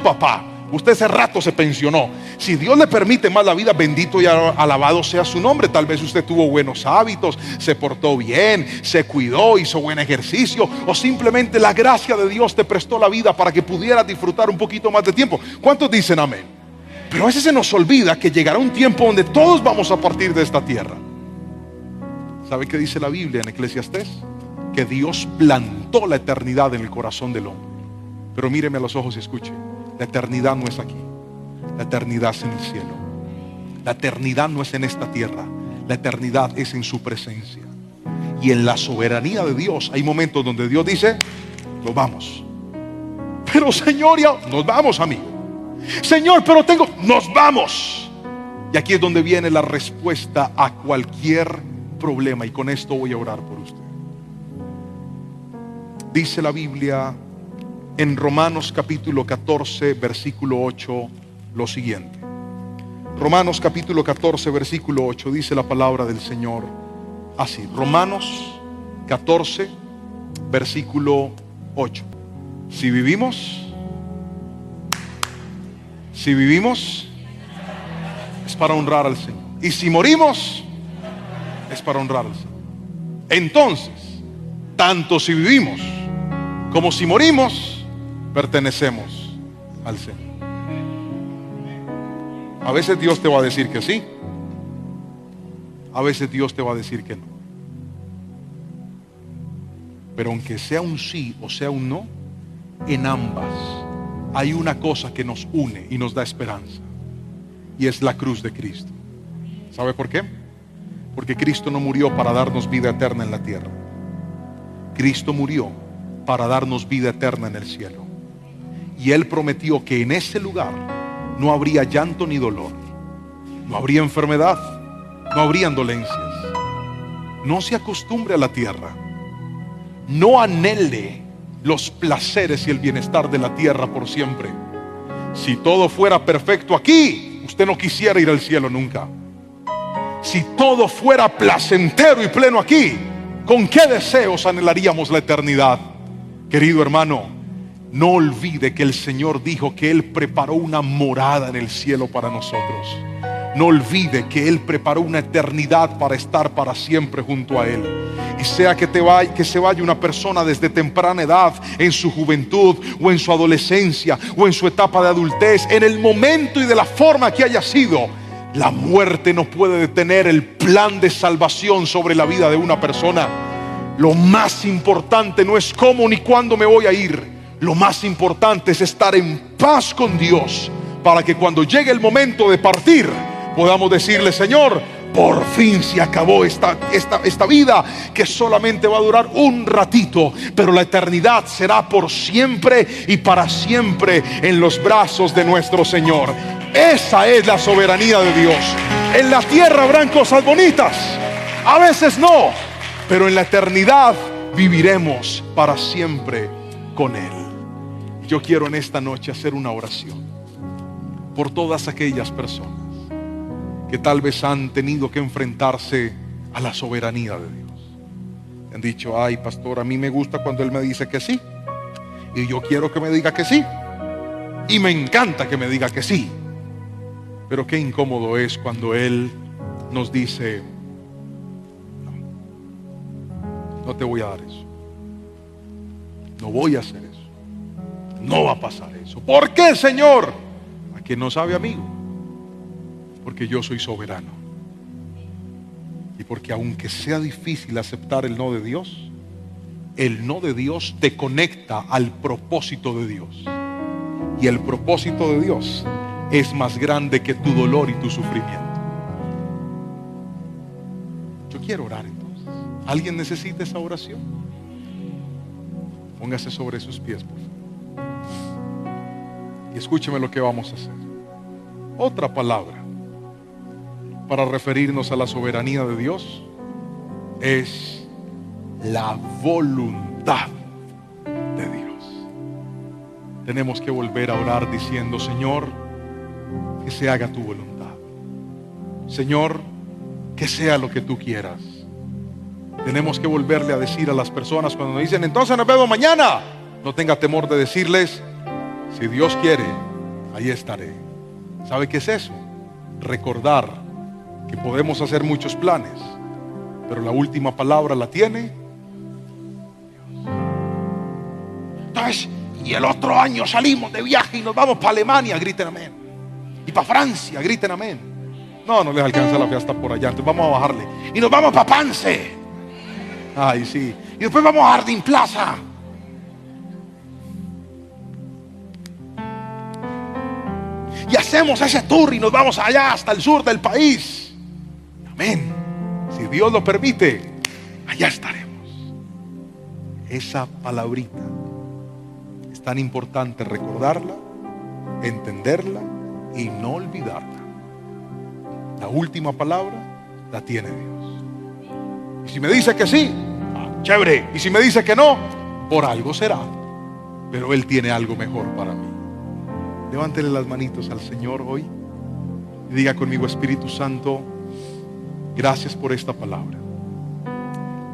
Papá, usted hace rato se pensionó. Si Dios le permite más la vida, bendito y alabado sea su nombre. Tal vez usted tuvo buenos hábitos, se portó bien, se cuidó, hizo buen ejercicio, o simplemente la gracia de Dios te prestó la vida para que pudieras disfrutar un poquito más de tiempo. ¿Cuántos dicen amén? Pero a veces se nos olvida que llegará un tiempo donde todos vamos a partir de esta tierra. ¿Sabe qué dice la Biblia en Eclesiastés? Que Dios plantó la eternidad en el corazón del hombre. Pero míreme a los ojos y escuche: la eternidad no es aquí, la eternidad es en el cielo. La eternidad no es en esta tierra, la eternidad es en su presencia. Y en la soberanía de Dios hay momentos donde Dios dice: nos vamos. Pero Señor, ya nos vamos, amigo. Señor, pero nos vamos. Y aquí es donde viene la respuesta a cualquier problema, y con esto voy a orar por usted. Dice la Biblia en Romanos capítulo 14 versículo 8 lo siguiente. Romanos capítulo 14 versículo 8 dice la palabra del Señor así. Romanos 14 versículo 8. Si vivimos es para honrar al Señor, y si morimos es para honrar al Señor. Entonces, tanto si vivimos como si morimos, pertenecemos al Señor. A veces Dios te va a decir que sí, a veces Dios te va a decir que no. Pero aunque sea un sí o sea un no, en ambas hay una cosa que nos une y nos da esperanza, y es la cruz de Cristo. ¿Sabe por qué? Porque Cristo no murió para darnos vida eterna en la tierra. Cristo murió para darnos vida eterna en el cielo. Y Él prometió que en ese lugar no habría llanto ni dolor, no habría enfermedad, no habrían dolencias. No se acostumbre a la tierra, no anhele los placeres y el bienestar de la tierra por siempre. Si todo fuera perfecto aquí, usted no quisiera ir al cielo nunca. Si todo fuera placentero y pleno aquí, ¿con qué deseos anhelaríamos la eternidad? Querido hermano, no olvide que el Señor dijo que Él preparó una morada en el cielo para nosotros. No olvide que Él preparó una eternidad para estar para siempre junto a Él. Y sea que se vaya una persona desde temprana edad, en su juventud o en su adolescencia o en su etapa de adultez, en el momento y de la forma que haya sido, la muerte no puede detener el plan de salvación sobre la vida de una persona. Lo más importante no es cómo ni cuándo me voy a ir. Lo más importante es estar en paz con Dios, para que cuando llegue el momento de partir podamos decirle: Señor, por fin se acabó esta vida, que solamente va a durar un ratito, pero la eternidad será por siempre y para siempre en los brazos de nuestro Señor. Esa es la soberanía de Dios. En la tierra habrán cosas bonitas, a veces no, pero en la eternidad viviremos para siempre con Él. Yo quiero en esta noche hacer una oración por todas aquellas personas que tal vez han tenido que enfrentarse a la soberanía de Dios. Han dicho: ay, pastor, a mí me gusta cuando Él me dice que sí, y yo quiero que me diga que sí, y me encanta que me diga que sí. Pero qué incómodo es cuando Él nos dice: no te voy a dar eso. No voy a hacer eso. No va a pasar eso. ¿Por qué, Señor? A quien no sabe, amigo. Porque yo soy soberano. Y porque aunque sea difícil aceptar el no de Dios, el no de Dios te conecta al propósito de Dios. Y el propósito de Dios es más grande que tu dolor y tu sufrimiento. Yo quiero orar entonces. ¿Alguien necesita esa oración? Póngase sobre sus pies, por favor. Y escúcheme lo que vamos a hacer. Otra palabra para referirnos a la soberanía de Dios es la voluntad de Dios. Tenemos que volver a orar diciendo: Señor, que se haga tu voluntad. Señor, que sea lo que tú quieras. Tenemos que volverle a decir a las personas cuando nos dicen: entonces nos vemos mañana. No tenga temor de decirles: si Dios quiere, ahí estaré. ¿Sabe qué es eso? Recordar que podemos hacer muchos planes, pero la última palabra la tiene Dios. Entonces, y el otro año salimos de viaje y nos vamos para Alemania, griten amén. Y para Francia, griten amén. No, no les alcanza la fe hasta por allá, entonces vamos a bajarle. Y nos vamos para Pance. Ay, sí. Y después vamos a Jardín Plaza. Y hacemos ese tour y nos vamos allá hasta el sur del país. Amén. Si Dios lo permite, allá estaremos. Esa palabrita es tan importante recordarla, entenderla y no olvidarla. La última palabra la tiene Dios. Y si me dice que sí, chévere. Y si me dice que no, por algo será. Pero Él tiene algo mejor para mí. Levántele las manitos al Señor hoy y diga conmigo: Espíritu Santo, gracias por esta palabra.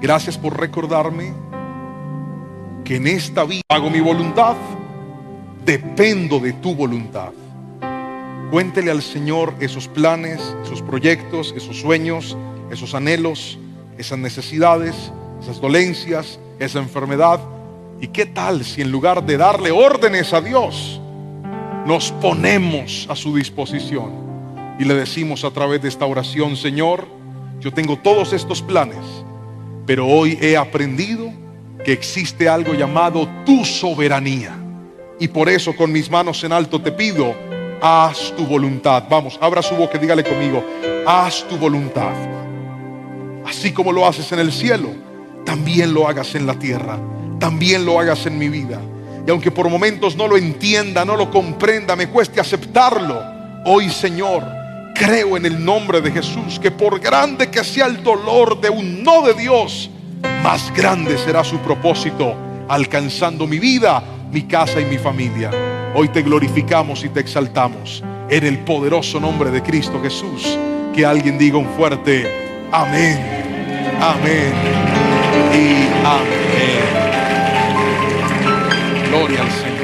Gracias por recordarme que en esta vida hago mi voluntad, dependo de tu voluntad. Cuéntele al Señor esos planes, esos proyectos, esos sueños, esos anhelos, esas necesidades, esas dolencias, esa enfermedad. ¿Y qué tal si en lugar de darle órdenes a Dios, nos ponemos a su disposición y le decimos a través de esta oración: Señor, yo tengo todos estos planes, pero hoy he aprendido que existe algo llamado tu soberanía, y por eso con mis manos en alto te pido: haz tu voluntad. Vamos, abra su boca y dígale conmigo: haz tu voluntad. Así como lo haces en el cielo, también lo hagas en la tierra, también lo hagas en mi vida. Y aunque por momentos no lo entienda, no lo comprenda, me cueste aceptarlo, hoy, Señor, creo en el nombre de Jesús que por grande que sea el dolor de un no de Dios, más grande será su propósito, alcanzando mi vida, mi casa y mi familia. Hoy te glorificamos y te exaltamos en el poderoso nombre de Cristo Jesús. Que alguien diga un fuerte amén, amén y amén. Gloria al Señor.